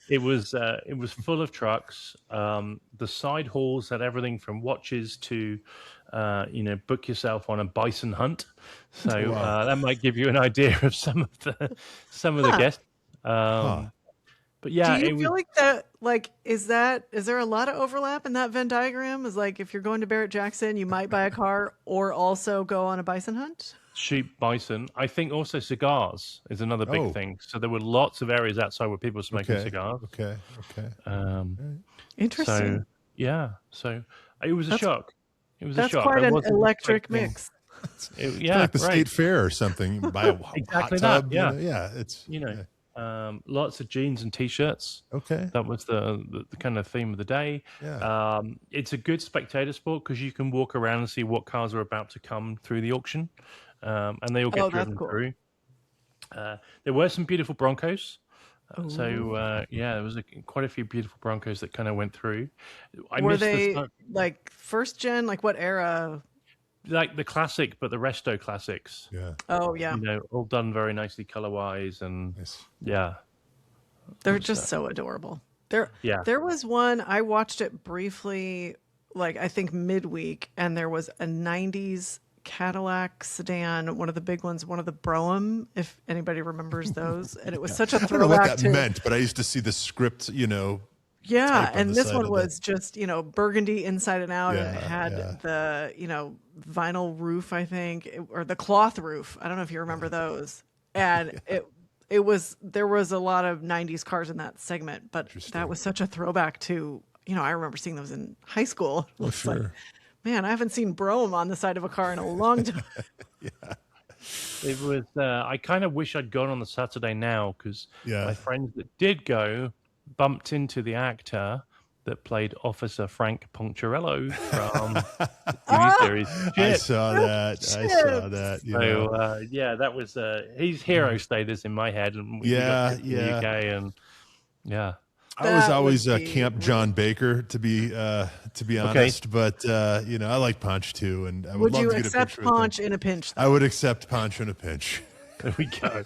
it was full of trucks. The side halls had everything from watches to book yourself on a bison hunt. So that might give you an idea of some of the guests. But yeah, do you feel like that? Like, is there a lot of overlap in that Venn diagram? Is like if you're going to Barrett Jackson, you might buy a car or also go on a bison hunt. Sheep, bison. I think also cigars is another big thing. So there were lots of areas outside where people were smoking cigars. Okay. Interesting. So it was a shock. It was a shock. That's quite an electric mix. It's like the state fair or something. You buy a exactly hot tub. that. It's lots of jeans and t-shirts. Okay. That was the kind of theme of the day. It's a good spectator sport because you can walk around and see what cars are about to come through the auction. And they all get driven through. There were some beautiful Broncos. So there was quite a few beautiful Broncos that kind of went through. Were they like first gen? Like what era? Like the classic, but the Resto classics. Yeah. Oh yeah. All done very nicely color wise, and they're just so adorable. There was one I watched it briefly, like I think midweek, and there was a '90s Cadillac sedan, one of the big ones, one of the Brougham, if anybody remembers those. And it was such a throwback. I don't know what that meant, but I used to see the script, Yeah, type on and the this side one of the. was just, burgundy inside and out, and it Yeah, had yeah. the, vinyl roof, I think, or the cloth roof. I don't know if you remember those. And there was a lot of 90s cars in that segment, but that Interesting. was such a throwback to, I remember seeing those in high school. Oh, It's like, sure. man, I haven't seen Brougham on the side of a car in a long time. It was. I kind of wish I'd gone on the Saturday now because Yeah. my friends that did go bumped into the actor that played Officer Frank Poncherello from the TV series I Shit. saw that. I saw that. So yeah, that was he's hero status in my head, and we got Yeah, trips to the yeah. UK, and yeah. I was That would always be Camp John Baker to be honest, but I like Ponch too, and I would Would love you to get a accept picture with him. Ponch in a pinch, I though? would accept Ponch in a pinch. There we go.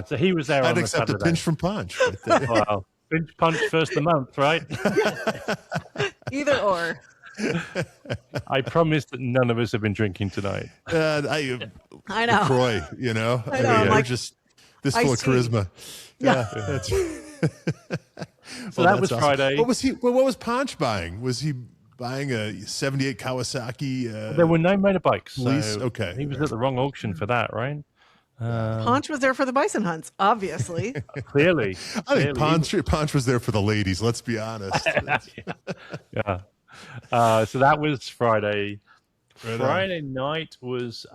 So he was there I'd on the accept a Saturday. pinch from Ponch. But, Wow. Pinch punch first of the month, right? Either or. I promise that none of us have been drinking tonight. I know. Croy, I I know, mean, I'm you're like, just this I full of see. charisma. Yeah. That's, So that was Friday. What was Ponch buying? Was he buying a 78 Kawasaki? There were no motorbikes. Lease? So Okay. He was at the wrong auction for that, right? Ponch was there for the bison hunts, obviously. Clearly. I think Ponch was there for the ladies. Let's be honest. Yeah. So that was Friday. Right on. Friday night was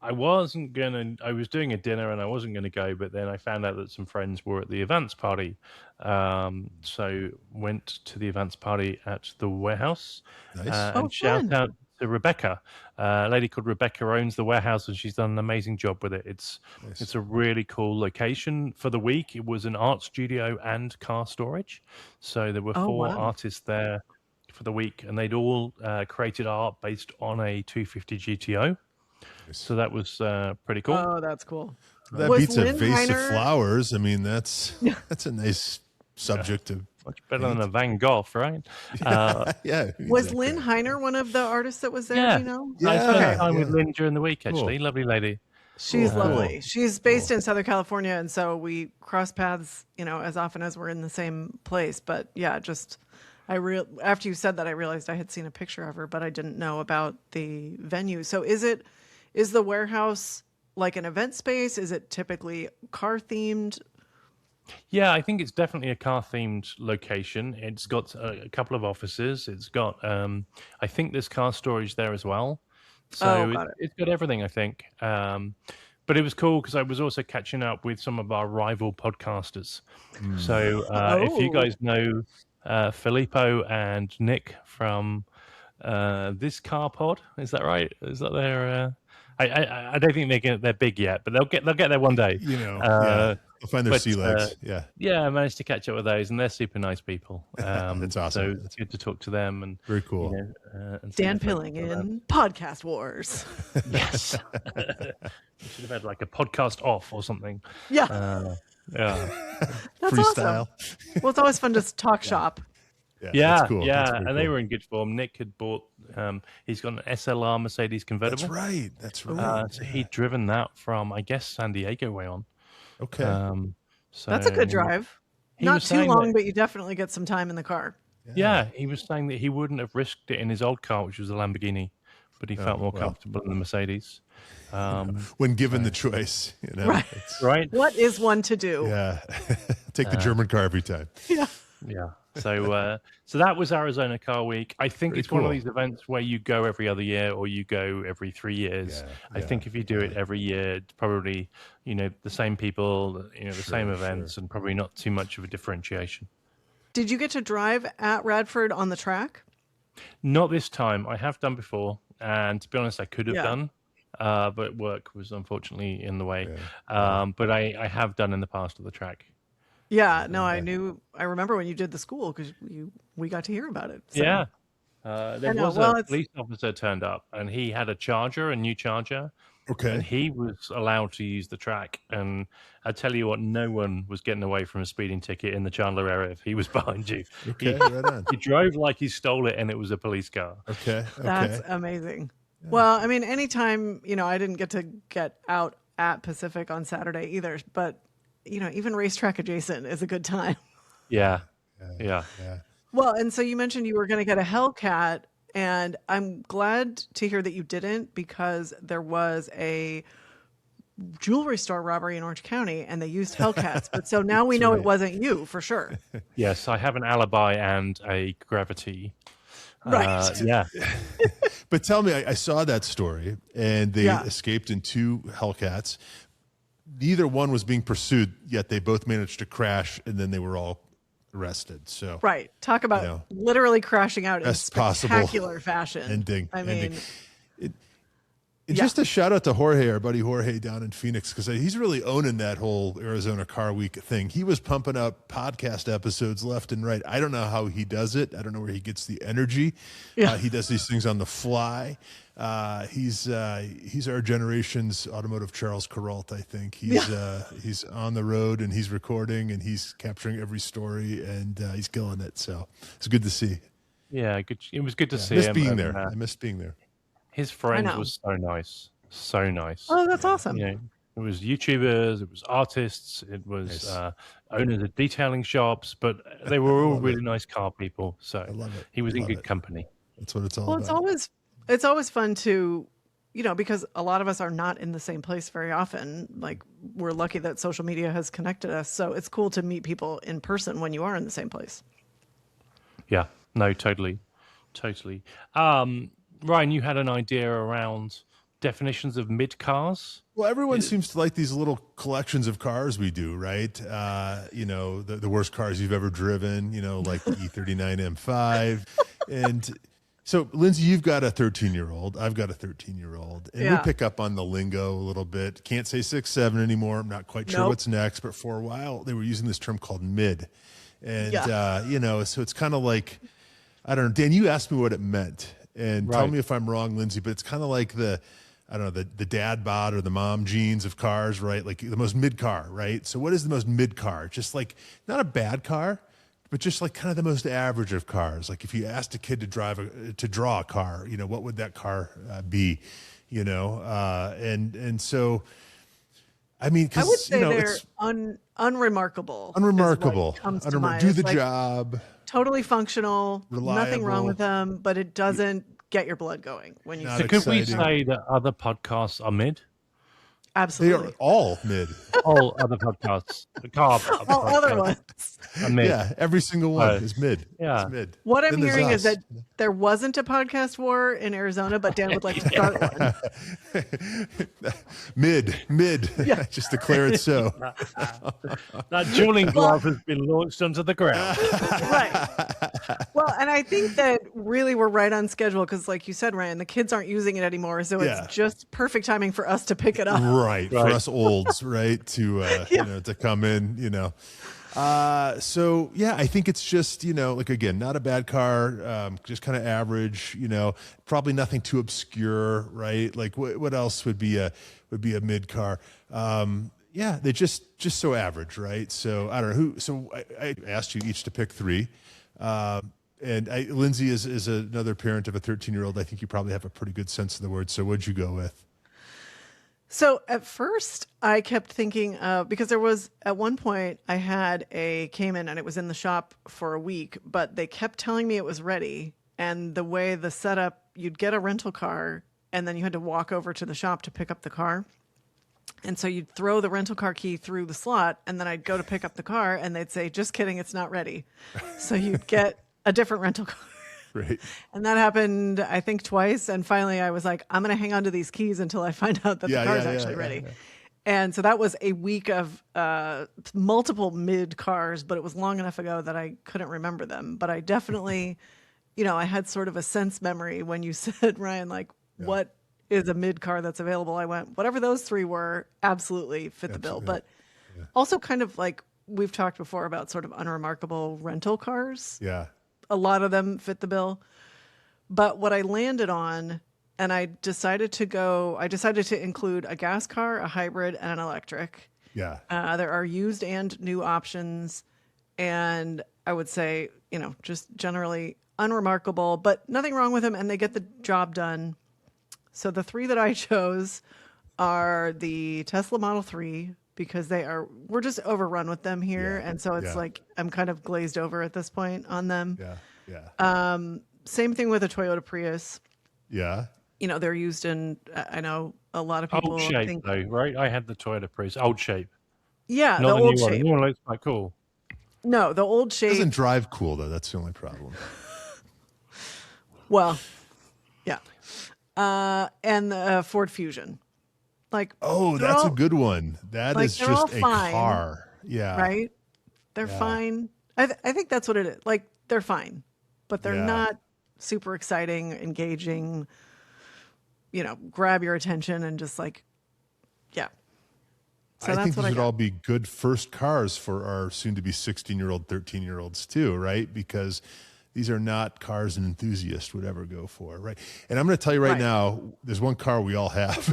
I was doing a dinner and I wasn't gonna go, but then I found out that some friends were at the events party. So went to the events party at the warehouse. Nice. And shout out to Rebecca. A lady called Rebecca owns the warehouse and she's done an amazing job with it. It's a really cool location for the week. It was an art studio and car storage. So there were four artists there for the week, and they'd all created art based on a 250 GTO. So that was pretty cool. Oh, that's cool. That Was beats a Lynn vase of Heiner- flowers. I mean, that's a nice subject to. Much better than a Van Gogh, right? Yeah. Was exactly. Lynn Heiner one of the artists that was there? Yeah. Do you know? I Yeah. spent Okay. time with Yeah. Lynn during the week, actually. Cool. Lovely lady. She's Cool. lovely. She's based in Southern California, and so we cross paths, as often as we're in the same place. But yeah, after you said that, I realized I had seen a picture of her, but I didn't know about the venue. So is the warehouse like an event space? Is it typically car themed? Yeah, I think it's definitely a car-themed location. It's got a couple of offices. It's got, I think there's car storage there as well. So got it. it's got everything, I think. But it was cool because I was also catching up with some of our rival podcasters. So if you guys know Filippo and Nick from This Car Pod, is that right? Is that their? I don't think they're big yet, but they'll get there one day. Yeah. They'll find their sea legs. Yeah. Yeah, I managed to catch up with those, and they're super nice people. That's awesome. So it's good to talk to them. And Very cool. and see Dan their Pilling friends like in Podcast Wars. that. Yes, we should have had like a podcast off or something. Yeah, Yeah, that's Freestyle. awesome. Well, it's always fun to talk shop. yeah, That's cool. yeah. That's very And they cool. were in good form. Nick had bought. He's got an SLR Mercedes convertible. That's right. That's right. So he'd driven that from, I guess, San Diego way on. Okay. So That's a good drive. he Not was too saying long, that- but you definitely get some time in the car. Yeah, he was saying that he wouldn't have risked it in his old car, which was a Lamborghini, but he felt more well. comfortable in the Mercedes. When given the choice, Right. it's- Right? What is one to do? Yeah. Take the German car every time. Yeah. Yeah. So that was Arizona Car Week. I think Very it's one of cool. these events where you go every other year or you go every 3 years. I think if you do it every year, it's probably, the same people, the same events, and probably not too much of a differentiation. Did you get to drive at Radford on the track? Not this time. I have done before, and to be honest, I could have Yeah. done, but work was unfortunately in the way. But I have done in the past of the track. Yeah, no, I remember when you did the school because we got to hear about it. So. Yeah. There know, was well, a it's- police officer turned up, and he had a new charger, and Okay. he was allowed to use the track. And I tell you what, no one was getting away from a speeding ticket in the Chandler area if he was behind you. Okay. Right on. He drove like he stole it, and it was a police car. Okay. That's amazing. Well, I mean, anytime, I didn't get to get out at Pacific on Saturday either, but, even racetrack adjacent is a good time. Yeah. Yeah. Yeah. Well, and so you mentioned you were going to get a Hellcat, and I'm glad to hear that you didn't, because there was a jewelry store robbery in Orange County and they used Hellcats. But so now we That's know it right. wasn't you for sure. Yes, I have an alibi and a Gravity. Right. Yeah. But tell me, I saw that story, and they Yeah. escaped in 2 Hellcats. Neither one was being pursued, yet they both managed to crash, and then they were all arrested. So Right. Talk about know, literally crashing out in best possible spectacular fashion. ending. I mean, And Yeah. just a shout out to Jorge, our buddy Jorge down in Phoenix, because he's really owning that whole Arizona Car Week thing. He was pumping up podcast episodes left and right. I don't know how he does it. I don't know where he gets the energy. Yeah. He does these things on the fly. He's our generation's automotive Charles Kuralt, I think. He's on the road, and he's recording, and he's capturing every story, and he's killing it. So it's good to see. Yeah, good. It was good to see I miss him. being and, there. I miss being there. his friends know. was so nice. So nice. oh, that's awesome. You know, it was YouTubers, it was artists, it was Nice. owners of detailing shops, but they were all love really it. nice car people. So I love it. he was in Love good it. company. That's what it's all Well, about. it's always fun to, because a lot of us are not in the same place very often. Like, we're lucky that social media has connected us. So it's cool to meet people in person when you are in the same place. Yeah, no, totally. Ryan, you had an idea around definitions of mid cars. Well, everyone seems to like these little collections of cars we do, right? The worst cars you've ever driven, like the E39 M5. And so, Lindsay, you've got a 13-year-old. I've got a 13-year-old. And we Yeah. pick up on the lingo a little bit. Can't say 6, 7 anymore. I'm not quite sure Nope. what's next. But for a while, they were using this term called mid. And, Yeah. So it's kind of like, I don't know. Dan, you asked me what it meant. And tell Right. me if I'm wrong, Lindsay, but it's kind of like the dad bod or the mom jeans of cars, right? Like the most mid car, right? So what is the most mid car? Just like not a bad car, but just like kind of the most average of cars. Like if you asked a kid to draw a car, what would that car be? And so, I mean, I would because say they're it's unremarkable. is unremarkable. what comes to mind. Do It's the like job. totally functional, nothing wrong Reliable. with them, but it doesn't get your blood going when you Not see So it. could we exciting. say that other podcasts are mid? They Absolutely. are all mid. All other podcasts, the car All other podcasts ones. are mid. Yeah, every single one is mid. Yeah. It's mid. What I'm Then there's hearing is us. that there wasn't a podcast war in Arizona, but Dan would like to start one. mid. Yeah. Just declare it so. That dueling glove has been launched onto the ground. Right. Well, and I think that really we're right on schedule because, like you said, Ryan, the kids aren't using it anymore. So Yeah. it's just perfect timing for us to pick it up. Right. For Right. us olds, right? To to come in, So yeah, I think it's just, like again, not a bad car, just kind of average, probably nothing too obscure, right? Like what else would be a mid car? Yeah, they're just so average, right? So I don't know who. So I asked you each to pick 3. And Lindsay is another parent of a 13-year-old. I think you probably have a pretty good sense of the word. So what'd you go with? So at first, I kept thinking because there was at one point I had a Cayman and it was in the shop for a week, but they kept telling me it was ready. And the way the setup, you'd get a rental car and then you had to walk over to the shop to pick up the car. And so you'd throw the rental car key through the slot and then I'd go to pick up the car and they'd say, just kidding, it's not ready. So you'd get a different rental car. Right. And that happened, I think, twice. And finally, I was like, I'm going to hang on to these keys until I find out that the car is actually ready. Yeah. And so that was a week of multiple mid cars, but it was long enough ago that I couldn't remember them. But I definitely, I had sort of a sense memory when you said, Ryan, like, what is a mid car that's available? I went, whatever those 3 were, absolutely fit the bill. But also kind of like we've talked before about sort of unremarkable rental cars. Yeah. A lot of them fit the bill. But what I landed on, and I decided to include a gas car, a hybrid, and an electric. Yeah. There are used and new options. And I would say, just generally unremarkable, but nothing wrong with them. And they get the job done. So the 3 that I chose are the Tesla Model 3, because we're just overrun with them here. Yeah. And so it's Yeah. like, I'm kind of glazed over at this point on them. Yeah. Yeah. Same thing with a Toyota Prius. Yeah. They're used in, I know a lot of people Old shape think, though, right? I had the Toyota Prius, old shape, yeah, the not the old new one. The shape. new one looks quite cool. No, the old It shape. doesn't drive cool though. That's the only problem. Well, yeah. And the Ford Fusion. Like, Oh, they're that's a all- good one. That like, is they're all just a fine, car. Yeah. right? They're Yeah. fine. I think that's what it is. Like, they're fine, but they're Yeah. not super exciting, engaging, grab your attention and just like, yeah. So I that's think what these I would got. all be good first cars for our soon-to-be 16-year-old, 13-year-olds too, right? Because these are not cars an enthusiast would ever go for, right? And I'm going to tell you right Right. now, there's one car we all have.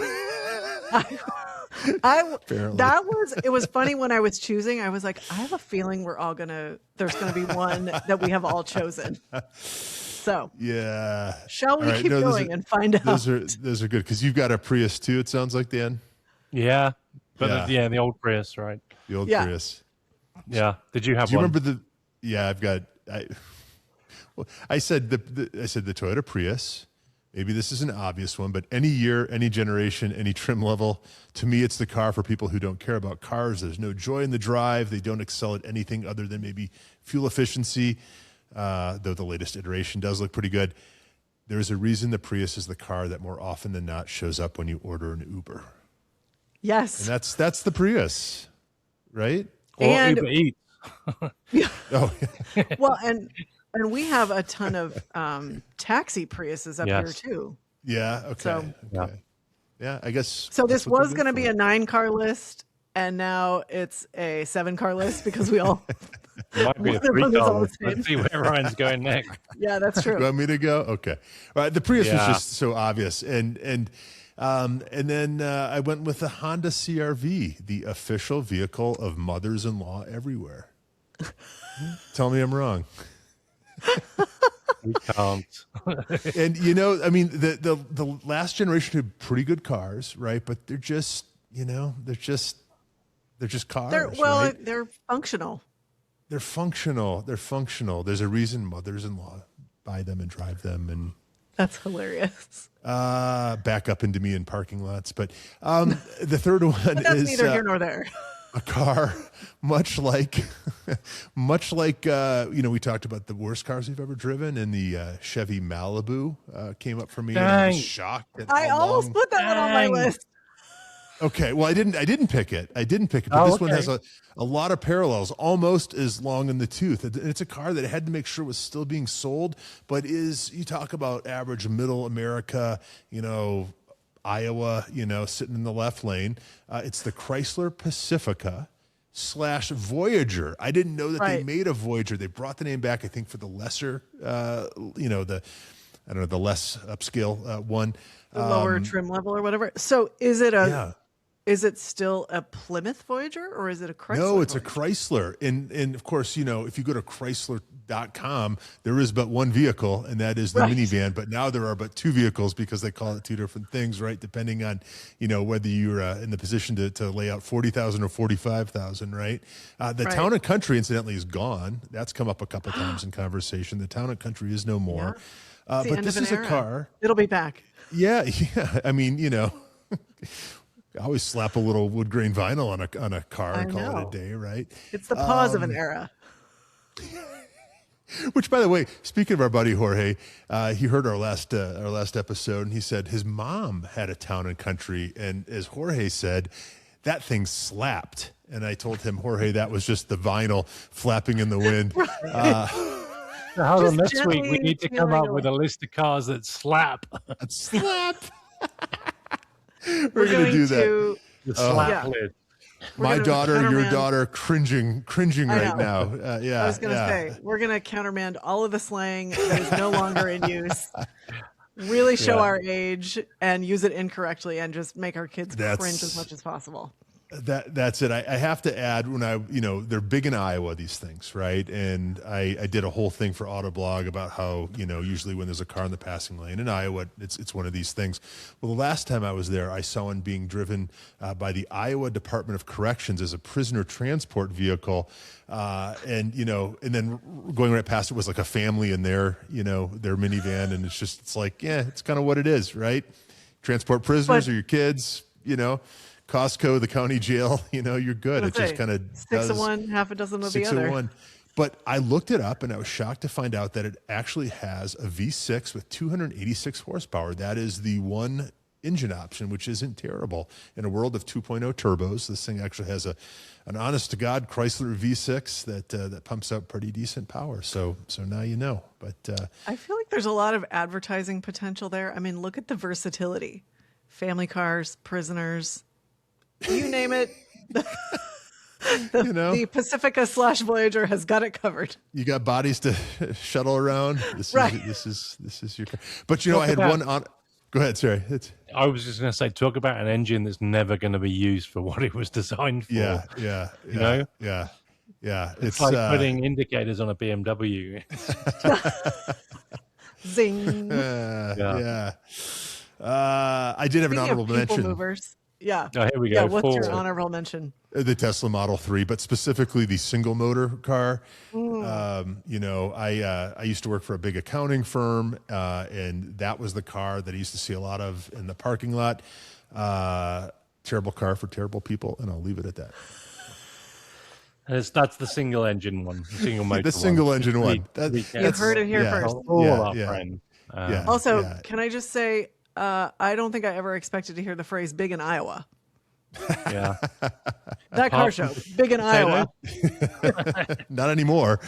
Apparently. It was funny when I was choosing, I was like, I have a feeling there's gonna be one that we have all chosen. So Yeah. shall we All right, keep no, those going are- and find out? Those are good because you've got a Prius too. It sounds like, Dan, Yeah, but Yeah. the old Prius, right? the old Yeah. Prius. Yeah. Did you have Do you one? remember Yeah, I've got. I said the Toyota Prius. Maybe this is an obvious one, but any year, any generation, any trim level, to me, it's the car for people who don't care about cars. There's no joy in the drive. They don't excel at anything other than maybe fuel efficiency, though the latest iteration does look pretty good. There's a reason the Prius is the car that more often than not shows up when you order an Uber. Yes. And that's the Prius, right? Or And- Uber Eats. Oh, Well, and we have a ton of taxi Priuses up here Yes. too. yeah. Okay. So- Okay. Yeah, I guess. So that's this what was they're going to good be for. a 9-car list, and now it's a 7-car list because we all. Might be a One of them is all 3-car. the same. Let's see where Ryan's going next. Yeah, that's You true. want me to go? Okay. All right. The Prius was Yeah. just so obvious, and then I went with the Honda CR-V, the official vehicle of mothers-in-law everywhere. Tell me I'm wrong. We can't. And I mean, the last generation had pretty good cars, right? But they're just cars. Right? They're functional. They're functional. They're functional. There's a reason mothers-in-law buy them and drive them and That's hilarious. back up into me in parking lots. But the third one But that's is neither here nor there. a car much like we talked about the worst cars we've ever driven, and the Chevy Malibu came up for me. And I was Dang. shocked at I how almost long- put that one on my Dang. list. Okay, well, I didn't pick it. But Oh, this one okay. has a lot of parallels, almost as long in the tooth. And it's a car that I had to make sure was still being sold, but you talk about average middle America, Iowa, sitting in the left lane. It's the Chrysler Pacifica / Voyager. I didn't know that they Right. made a Voyager. They brought the name back, I think, for the lesser, the less upscale one. The lower trim level or whatever. So is it Yeah. is it still a Plymouth Voyager or is it a Chrysler? No, it's a Voyager? Chrysler. And of course, if you go to Chrysler.com, there is but one vehicle, and that is the Right. minivan. But now there are but two vehicles because they call it two different things, right? Depending on, whether you're in the position to lay out 40,000 or 45,000, right? The Right. Town and Country, incidentally, is gone. That's come up a couple times in conversation. The Town and Country is no more. It's the But end this of an is a era. car. It'll be back. Yeah, yeah. I mean, I always slap a little wood grain vinyl on a car and I call know. it a day, right? It's the pause of an era. Which, by the way, speaking of our buddy Jorge, he heard our last episode, and he said his mom had a Town and Country, and as Jorge said, that thing slapped. And I told him, Jorge, that was just the vinyl flapping in the wind. So hold on, Just next week we gently need to come feeling up with a list of cars that slap. Slap. We're We're gonna going do that. to The slap Yeah. list. we're My gonna daughter, your countermand- daughter, cringing I right now. know. Yeah, I was going to yeah. say, we're going to countermand all of the slang that is no longer in use, really show Yeah. our age and use it incorrectly and just make our kids That's- cringe as much as possible. That's it. I have to add they're big in Iowa, these things, right? And I did a whole thing for Autoblog about how, usually when there's a car in the passing lane in Iowa, it's one of these things. Well, the last time I was there, I saw one being driven by the Iowa Department of Corrections as a prisoner transport vehicle. And then going right past it was like a family in their minivan. And it's like, yeah, it's kind of what it is, right? Transport prisoners or your kids, Costco, the county jail, you're good. It just kind of 6 of one, half a dozen of the 6 other. of one. But I looked it up and I was shocked to find out that it actually has a V6 with 286 horsepower. That is the one engine option, which isn't terrible. In a world of 2.0 turbos, this thing actually has an honest to God Chrysler V6 that pumps out pretty decent power. So now you know. But I feel like there's a lot of advertising potential there. I mean, look at the versatility. Family cars, prisoners, you name it. The Pacifica / Voyager has got it covered. You got bodies to shuttle around. This is your car. But I had one on. Go ahead, sorry. I was just going to say, talk about an engine that's never going to be used for what it was designed for. Yeah. It's like putting indicators on a BMW. Zing. I did have an honorable mention. Movers. Yeah. Oh, here we go. Yeah, what's your honorable mention? The Tesla Model 3, but specifically the single motor car. I used to work for a big accounting firm, and that was the car that I used to see a lot of in the parking lot. Terrible car for terrible people, and I'll leave it at that. That's the single engine one, the single motor the single engine one. You heard it here first. Friend. Also, can I just say, I don't think I ever expected to hear the phrase "big in Iowa." Yeah, that car show, big in Iowa. Not anymore.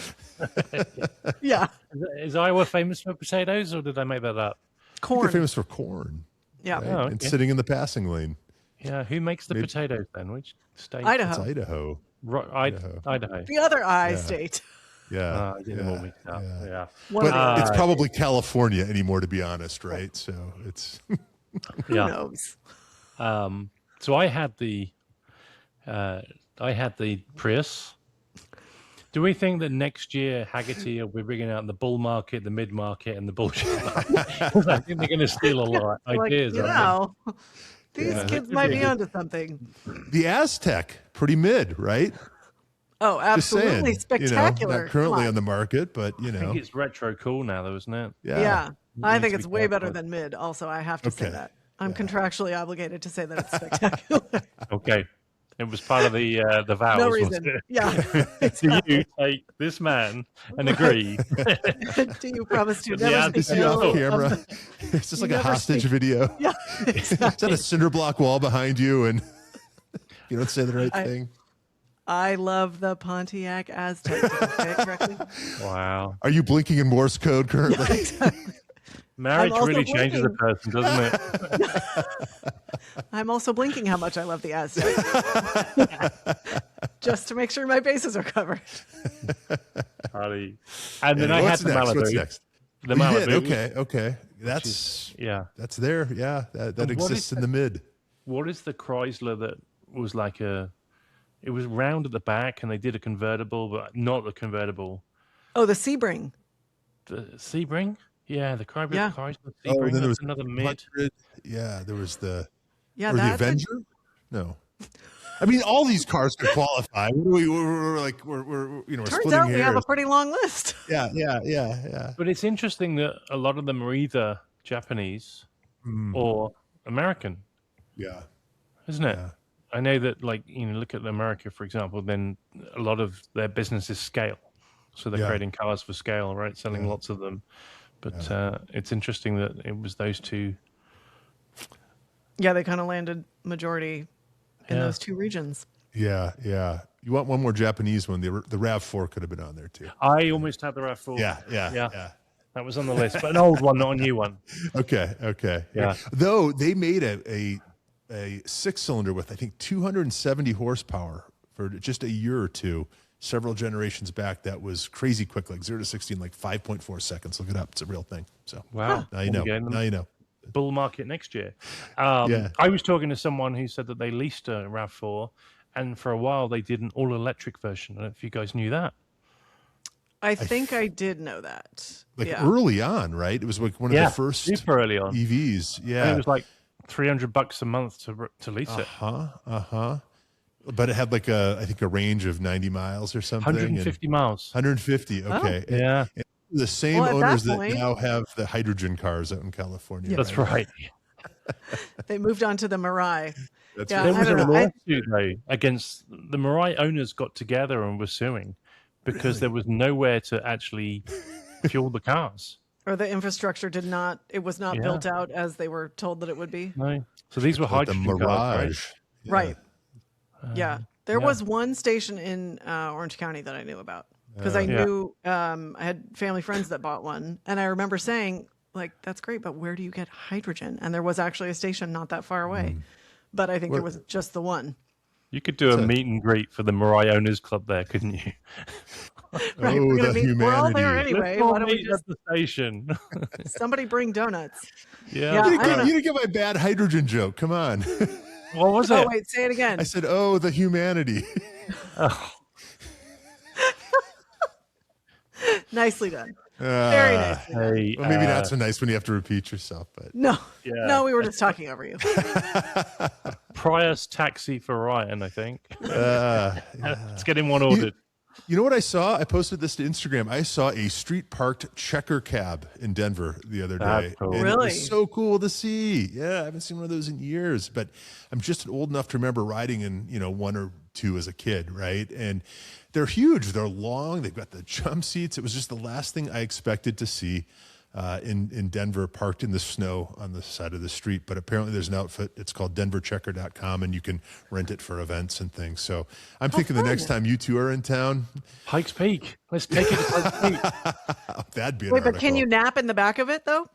Yeah. Is Iowa famous for potatoes, or did I make that up? Corn. They're famous for corn. Yeah, right? And sitting in the passing lane. Yeah, who makes the potatoes then? Which state? Idaho. It's Idaho. Idaho. The other state. Yeah. Yeah. But it's probably California anymore, to be honest, right? So it's who knows. So I had the Prius. Do we think that next year Haggerty will be bringing out the bull market, the mid market, and the bullshit market? I think they're going to steal a lot of ideas. These kids might be onto something. The Aztec, pretty mid, right? Oh, absolutely spectacular. Not currently on the market, but I think it's retro cool now, though, isn't it? Yeah. I think it's way better than mid. Also, I have to say that. I'm contractually obligated to say that it's spectacular. Okay. It was part of the vows. No reason. Yeah. Do you take this man and agree? Do you promise to never speak off camera? It's just like a hostage video. Yeah. Exactly. It's on a cinder block wall behind you, and you don't say the right thing. I love the Pontiac Aztec. Did I say it correctly? Wow. Are you blinking in Morse code currently? Yeah, exactly. Marriage really changes a person, doesn't it? I'm also blinking how much I love the Aztec. Just to make sure my bases are covered. And then I had the Malibu. What's next? The Malibu. Okay. That's there. Yeah, that exists in the mid. What is the Chrysler that was like it was round at the back and they did a convertible, but not the convertible. Oh, the Sebring. The Sebring? Yeah, the Chrysler Sebring. Oh, then there was another mid. Yeah, there was the the Avenger. No, I mean all these cars could qualify. We're Turns splitting out hairs. we have a pretty long list. Yeah. But it's interesting that a lot of them are either Japanese or American. Yeah, isn't it? Yeah. I know that, look at America, for example, then a lot of their business is scale. So they're creating cars for scale, right? Selling lots of them. But it's interesting that it was those two. Yeah, they kind of landed majority in those two regions. Yeah. You want one more Japanese one? The RAV4 could have been on there too. I almost had the RAV4. Yeah. That was on the list, but an old one, not a new one. Okay. Yeah. Though they made a 6-cylinder with, I think, 270 horsepower for just a year or two, several generations back. That was crazy quick, like 0 to 60 in like 5.4 seconds. Now it's a real thing. So wow. Now you know. Bull market next year. I was talking to someone who said that they leased a RAV4 And for a while, they did an all-electric version. I don't know if you guys knew that. I think I did know that. Like early on, right? It was like one of the first super early on EVs. Yeah, and it was like $300 a month to lease it. But it had like I think a range of 90 miles or something. 150 miles. 150. Okay. Oh, yeah. And the same Well, owners that now have the hydrogen cars out in California. That's right. They moved on to the Mirai. That's There was a lawsuit though against the Mirai owners got together and were suing because there was nowhere to actually fuel the cars. Or the infrastructure it was not built out as they were told that it would be. No. So these were hydrogen cars, right? Yeah. There was one station in Orange County that I knew about because I knew I had family friends that bought one. And I remember saying, like, that's great, but where do you get hydrogen? And there was actually a station not that far away. But I think there was just the one. You could do a meet and greet for the Mirai Owners Club there, couldn't you? Right, we're all there anyway. Why don't we meet at the station? Somebody bring donuts. Yeah. You didn't get my bad hydrogen joke. Come on. What was it? Oh, wait, say it again. I said, oh, the humanity. Oh. Nicely done. Very nice. Hey, well, maybe not so nice when you have to repeat yourself, but no, we were just talking over you. Prius taxi for Ryan, I think. Let's get him one ordered. You know what I saw? I posted this to Instagram. I saw a street parked checker cab in Denver the other day. Cool. And really? It was so cool to see. Yeah, I haven't seen one of those in years, but I'm just old enough to remember riding in, one or two as a kid, right? And they're huge. They're long. They've got the jump seats. It was just the last thing I expected to see in Denver, parked in the snow on the side of the street. But apparently there's an outfit. It's called denverchecker.com, and you can rent it for events and things. So I'm thinking the next time you two are in town. Pikes Peak. Let's take it to Pikes Peek. That'd be an Wait, but article. can you nap in the back of it, though?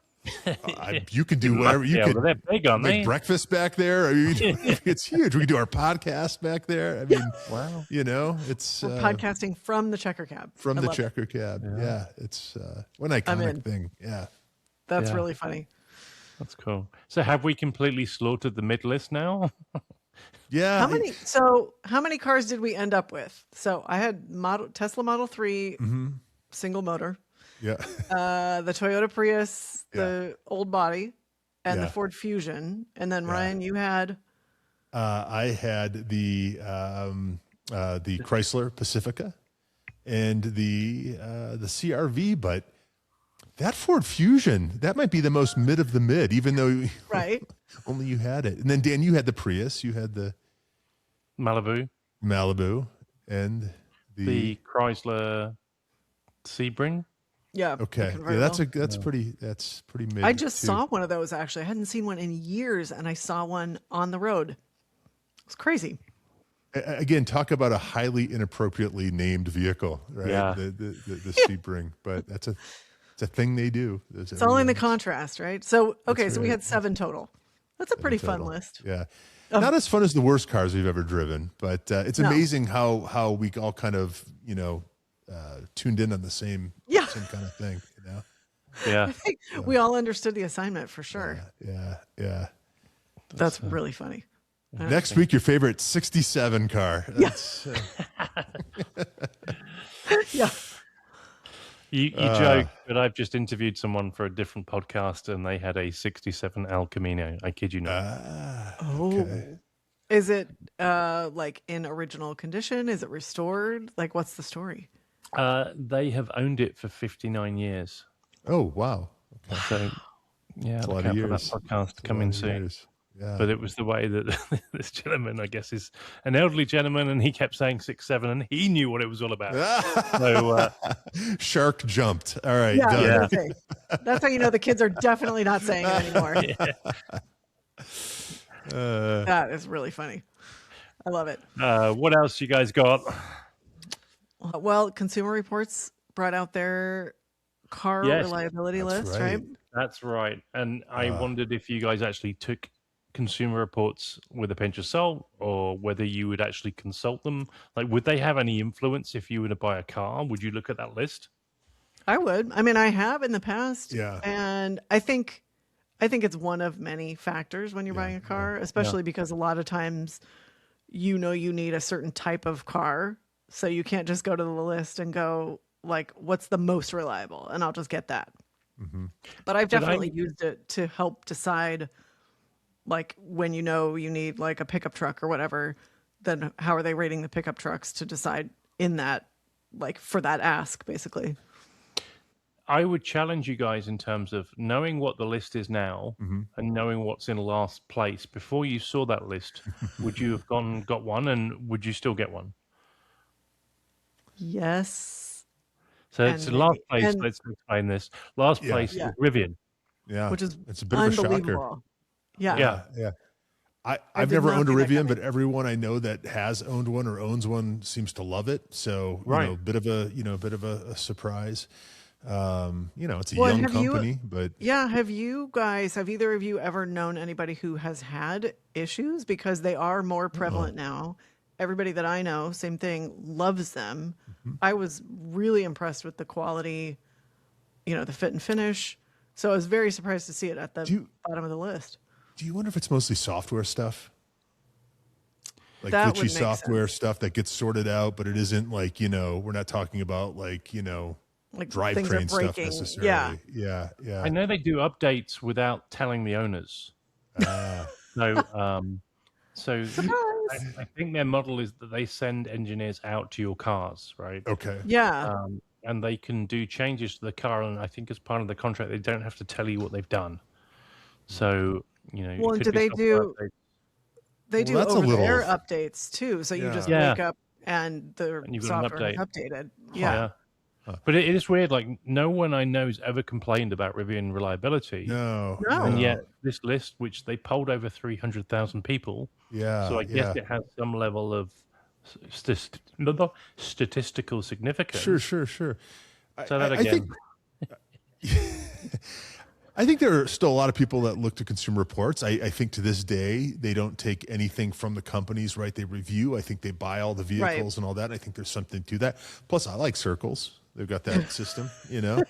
You can do whatever. You can they're big on make breakfast back there. I mean, it's huge. We can do our podcast back there. I mean, wow. It's we're podcasting from the checker cab. From the checker cab. Yeah, it's one iconic thing. Yeah, that's really funny. That's cool. So have we completely slaughtered the mid list now? Yeah. How many cars did we end up with? So I had Tesla Model 3, single motor. Yeah. The Toyota Prius, the old body, and the Ford Fusion. And then Ryan, you had I had the Chrysler Pacifica and the CRV, but that Ford Fusion, that might be the most mid of the mid, even though only you had it. And then Dan, you had the Prius, you had the Malibu, and the Chrysler Sebring. Yeah. Okay. Yeah, that's pretty mid. I just saw one of those actually. I hadn't seen one in years, and I saw one on the road. It's crazy. Again, talk about a highly inappropriately named vehicle, right? Yeah. The Sebring, but it's a thing they do. It's all in the contrast, right? So so we had 7 total. That's a pretty fun list. Yeah. Not as fun as the worst cars we've ever driven, but it's amazing how we all kind of, tuned in on the same kind of thing, Yeah. I think we all understood the assignment for sure. Yeah. That's really funny. Next week, your favorite 67 car. That's, yeah. You joke, but I've just interviewed someone for a different podcast, and they had a 67 El Camino. I kid you not. Okay. Is it like in original condition? Is it restored? Like, what's the story? They have owned it for 59 years. Oh, wow. Okay. So, yeah, That's a lot look of out for that years. podcast coming soon. Years. Yeah. But it was the way that this gentleman, I guess, is an elderly gentleman, and he kept saying 6'7", and he knew what it was all about. So Shark jumped. All right. Yeah. Done. That's how you know the kids are definitely not saying it anymore. That is really funny. I love it. What else you guys got? Well, Consumer Reports brought out their car reliability list, right? That's right. And I wondered if you guys actually took Consumer Reports with a pinch of salt, or whether you would actually consult them. Like, would they have any influence if you were to buy a car? Would you look at that list? I would. I mean, I have in the past. Yeah. And I think it's one of many factors when you're buying a car, especially because a lot of times you know you need a certain type of car. So you can't just go to the list and go like, what's the most reliable? And I'll just get that. But I've But I definitely used it to help decide like when you know you need like a pickup truck or whatever, then how are they rating the pickup trucks to decide in that, like for that ask, basically. I would challenge you guys in terms of knowing what the list is now and knowing what's in last place. Before you saw that list, would you have got one, and would you still get one? Yes. So it's And last maybe, place. and Let's explain this. Last Yeah. place yeah, is Rivian. Yeah. which is It's a bit of a shocker. unbelievable. Yeah. Yeah. Yeah. I I've did never not owned a see that Rivian, but coming. everyone I know that has owned one or owns one seems to love it. So, Right. bit of a surprise. It's a Well, and young have you, company, but yeah, have you guys, have either of you ever known anybody who has had issues? Because they are more prevalent now. Everybody that I know, same thing, loves them. I was really impressed with the quality, the fit and finish. So I was very surprised to see it at the do you, bottom of the list. do you wonder if it's mostly software stuff? Like That glitchy would make software sense. stuff that gets sorted out, but it isn't like, we're not talking about like, Like things are drivetrain stuff breaking. Yeah. necessarily. Yeah. I know they do updates without telling the owners. Ah, So Surprise. I think their model is that they send engineers out to your cars, right? okay. Yeah. And they can do changes to the car, and I think as part of the contract, they don't have to tell you what they've done. So Well, it and could do be they software do, updates. they Well, do that's a over the little, air updates too. So you yeah. just Yeah, wake up and the and you've got an software has update. updated. Huh. Yeah. Yeah, but it is weird. Like no one I know has ever complained about Rivian reliability, No, and No. yet no. this list, which they polled over 300,000 people, so Yeah, I guess yeah. it has some level of statistical Sure, significance. sure, sure. Say that I think again. I think there are still a lot of people that look to Consumer Reports. I think to this day they don't take anything from the companies, right? They review. I think they buy all the Right. vehicles and all that. I think there's something to that. Plus, I like Circles. They've got that system, Yeah.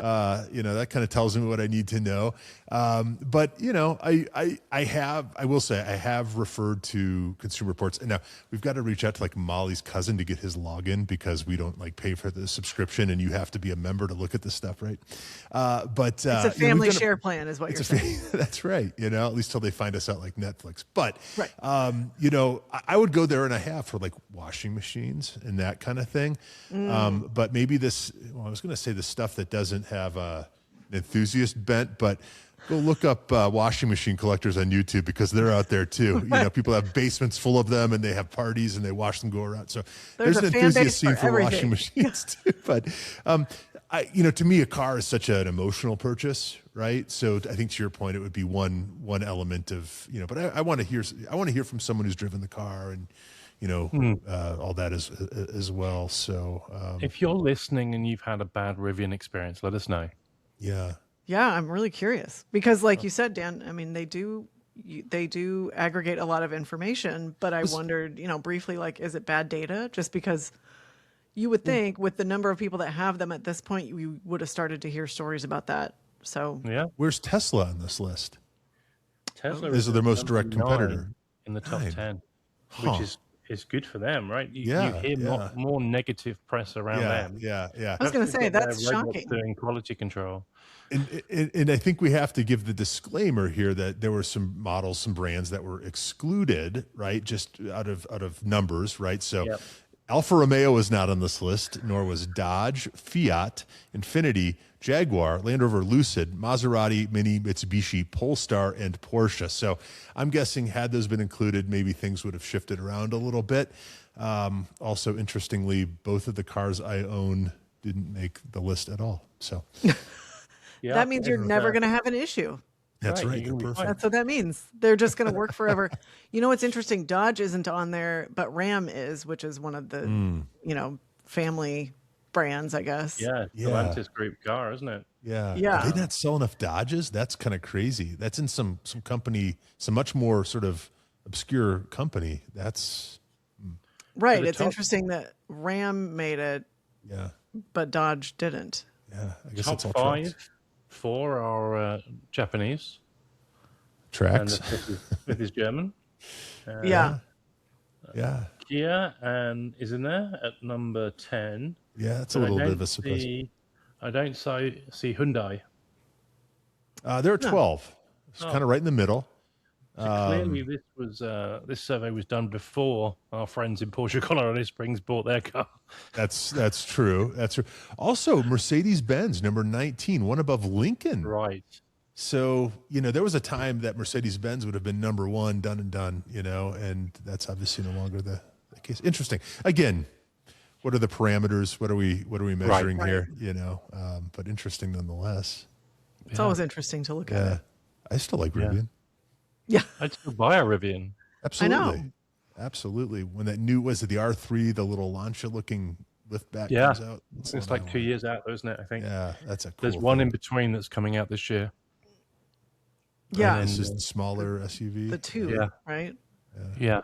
that kind of tells me what I need to know. But I will say I have referred to Consumer Reports, and now we've got to reach out to like Molly's cousin to get his login because we don't like pay for the subscription, and you have to be a member to look at this stuff, right? It's a family share plan is what you're saying. That's right. At least till they find us out like Netflix. But, Right. I would go there and I have for like washing machines and that kind of thing. But maybe I was going to say the stuff that doesn't have an enthusiast bent, but go look up washing machine collectors on YouTube because they're out there too. People have basements full of them and they have parties and they watch them go around. So There's there's an a fan enthusiast base scene for for washing everything. machines too. But, to me, a car is such an emotional purchase, right? So I think to your point, it would be one element of, but I want to hear from someone who's driven the car and, all that as well. So, If you're listening and you've had a bad Rivian experience, let us know. yeah. Yeah, I'm really curious because, like you said, Dan, I mean, they do aggregate a lot of information, but I wondered, briefly, like, is it bad data? Just because you would think with the number of people that have them at this point, you would have started to hear stories about that. So, Yeah. Where's Tesla on this list? Tesla This is their most direct number competitor. 9 in the top Nine. 10, Huh. which is good for them, right? You Yeah, hear yeah. more negative press around Yeah, them. yeah, yeah. I was going to They've say got their that's robots shocking. doing quality control. And I think we have to give the disclaimer here that there were some models, some brands that were excluded, right? Just out of numbers, right? So Yep. Alfa Romeo was not on this list, nor was Dodge, Fiat, Infiniti, Jaguar, Land Rover, Lucid, Maserati, Mini, Mitsubishi, Polestar, and Porsche. So I'm guessing had those been included, maybe things would have shifted around a little bit. Also, interestingly, both of the cars I own didn't make the list at all. So Yeah, That means you're it's, never going to have an issue. that's Right, right. you're gonna be They're fine. perfect. That's what that means. They're just going to work forever. You know what's interesting? Dodge isn't on there, but Ram is, which is one of the, family brands, I guess. yeah, Yeah. Stellantis group car, isn't it? Yeah. Yeah. Did they not sell enough Dodges? That's kind of crazy. That's in some company, some much more sort of obscure company. That's Right. the It's top- interesting that Ram made it, yeah. but Dodge didn't. Yeah. I guess Top it's all 5, 4 are Japanese, and tracks. the fifth is German. Yeah. Kia and is in there at number 10. Yeah, it's a But little bit of a surprise. I don't see Hyundai. They're at 12. It's kind of right in the middle. So clearly, this survey was done before our friends in Porsche Colorado Springs bought their car. That's true. That's true. Also, Mercedes-Benz, number 19, one above Lincoln. Right. So, there was a time that Mercedes-Benz would have been number one, done and done, and that's obviously no longer the case. Interesting. Again, what are the parameters? What are we measuring here? But interesting nonetheless. It's always interesting to look at it. I still like Rivian. Yeah. I'd still buy a Rivian. Absolutely. I know. Absolutely. When that new, was it the R3, the little Lancia looking liftback comes out? It's like 2 years out, though, isn't it? I think. Yeah, that's a cool There's one in between that's coming out this year. Yeah. This is the smaller SUV. The two, right? Yeah.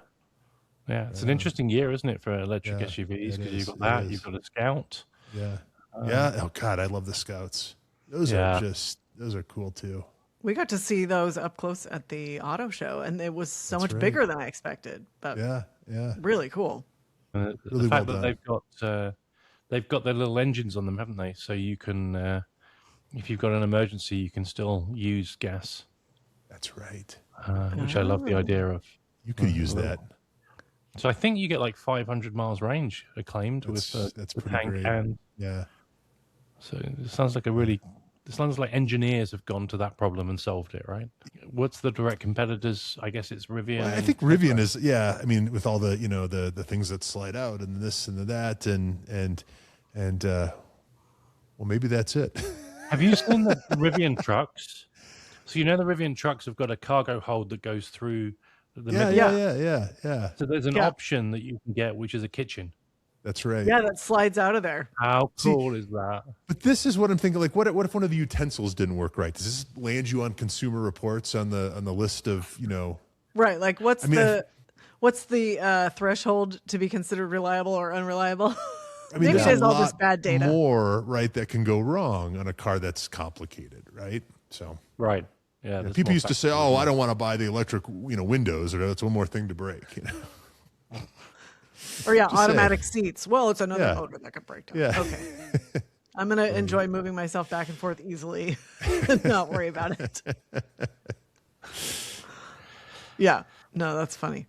Yeah. It's an interesting year, isn't it, for electric SUVs? Because you've got that, you've got a Scout. Yeah. Oh, God, I love the Scouts. Those are cool, too. We got to see those up close at the auto show, and it was so much bigger than I expected. But really cool. Really the fact well that they've got their little engines on them, haven't they? So you can, if you've got an emergency, you can still use gas. That's right. Which I love the idea of. You could use that. So I think you get like 500 miles range acclaimed with the tank great. and So it sounds like engineers have gone to that problem and solved it, right? What's the direct competitors? I guess it's Rivian. Well, I think Rivian is, I mean, with all the, the things that slide out and this and that and well, maybe that's it. Have you seen the Rivian trucks? So the Rivian trucks have got a cargo hold that goes through the middle. Yeah. So there's an option that you can get, which is a kitchen. That's right. Yeah, that slides out of there. How cool is that? But this is what I'm thinking. Like, what if one of the utensils didn't work right? Does this land you on Consumer Reports on the list of Right. Like, what's the threshold to be considered reliable or unreliable? I mean, maybe there's it is a all lot just bad data. more, right, that can go wrong on a car that's complicated, right? So right. Yeah. People used to say, "Oh, I don't want to buy the electric, windows, or that's one more thing to break." Or automatic seats. Well, it's another motor that could break down. Yeah. Okay. I'm going to enjoy moving myself back and forth easily and not worry about it. Yeah. No, that's funny.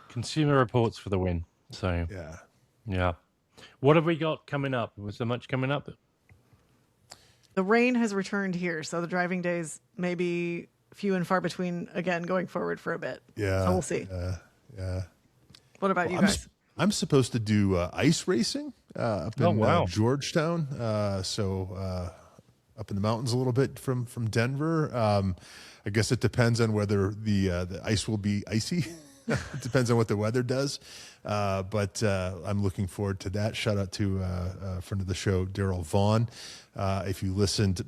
Consumer Reports for the win. So yeah. What have we got coming up? Was there much coming up? The rain has returned here, so the driving days may be few and far between again going forward for a bit. Yeah. So we'll see. Yeah. What about you guys? I'm supposed to do ice racing up in Georgetown. Up in the mountains a little bit from Denver. I guess it depends on whether the ice will be icy. It depends on what the weather does. But I'm looking forward to that. Shout out to a friend of the show, Daryl Vaughn. If you listened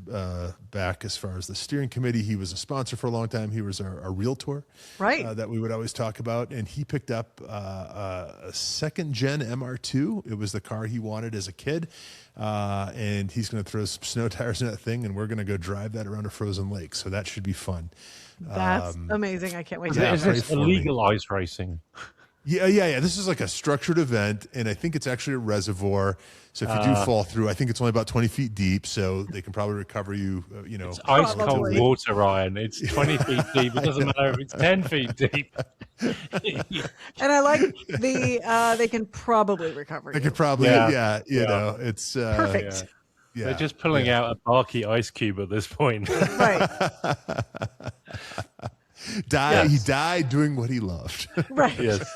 back as far as the steering committee, he was a sponsor for a long time. He was our realtor, right? That we would always talk about. And he picked up a second gen MR2. It was the car he wanted as a kid. And he's going to throw some snow tires in that thing, and we're going to go drive that around a frozen lake. So that should be fun. That's amazing. I can't wait to Is this illegal ice racing? Yeah. This is like a structured event, and I think it's actually a reservoir. So if you do fall through, I think it's only about 20 feet deep, so they can probably recover you. It's ice cold water, Ryan. It's 20 feet deep. It doesn't matter if it's 10 feet deep. And I like they can probably recover. They could probably, it's perfect. They're just pulling out a barky ice cube at this point. Right. He died doing what he loved. Right. Yes.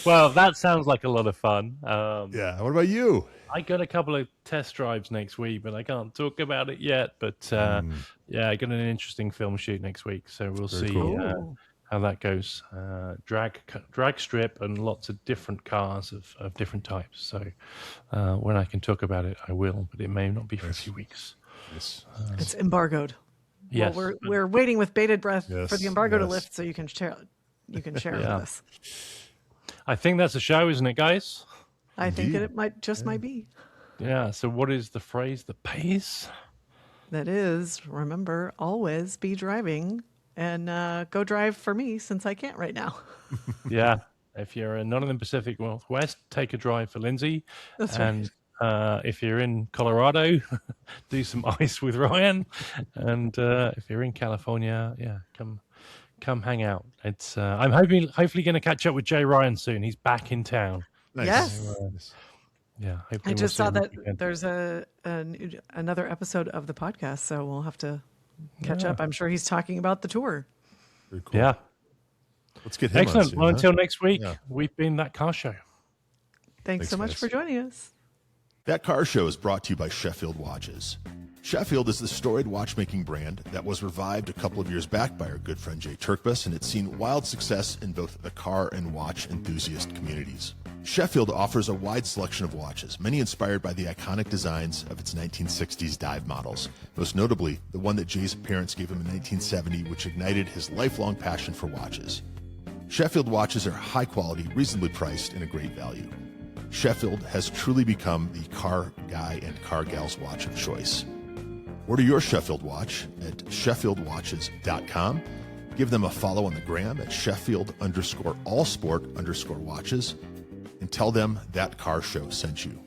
Well, that sounds like a lot of fun. What about you? I got a couple of test drives next week, but I can't talk about it yet. But I got an interesting film shoot next week, so we'll see how that goes. Drag strip and lots of different cars of different types. So when I can talk about it, I will, but it may not be for a few weeks. Yes. It's embargoed. Yes. Well, we're waiting with bated breath for the embargo to lift, so you can share. You can share with us. I think that's a show, isn't it, guys? I think that it might be. Yeah. So what is the phrase that pays? That is, remember, always be driving, and go drive for me since I can't right now. Yeah. If you're not in the Pacific Northwest, take a drive for Lindsay. That's and if you're in Colorado, do some ice with Ryan. And if you're in California, yeah, come hang out. It's I'm hopefully going to catch up with Jay Ryan soon. He's back in town. Nice. Yes. Nice. Yeah, hopefully I we'll just see saw him that this weekend. there's another episode of the podcast, so we'll have to catch up. I'm sure he's talking about the tour. Very cool. Yeah, Let's get him on excellent. soon, Well, huh? until next week, Yeah. we've been That Car Show. Thanks so much guys. for joining us. That Car Show is brought to you by Sheffield Watches. Sheffield is the storied watchmaking brand that was revived a couple of years back by our good friend Jay Turkbus, and it's seen wild success in both the car and watch enthusiast communities. Sheffield offers a wide selection of watches, many inspired by the iconic designs of its 1960s dive models, most notably the one that Jay's parents gave him in 1970, which ignited his lifelong passion for watches. Sheffield watches are high quality, reasonably priced, and a great value. Sheffield has truly become the car guy and car gal's watch of choice. Order your Sheffield watch at SheffieldWatches.com. Give them a follow on the gram at Sheffield_allsport_watches and tell them That Car Show sent you.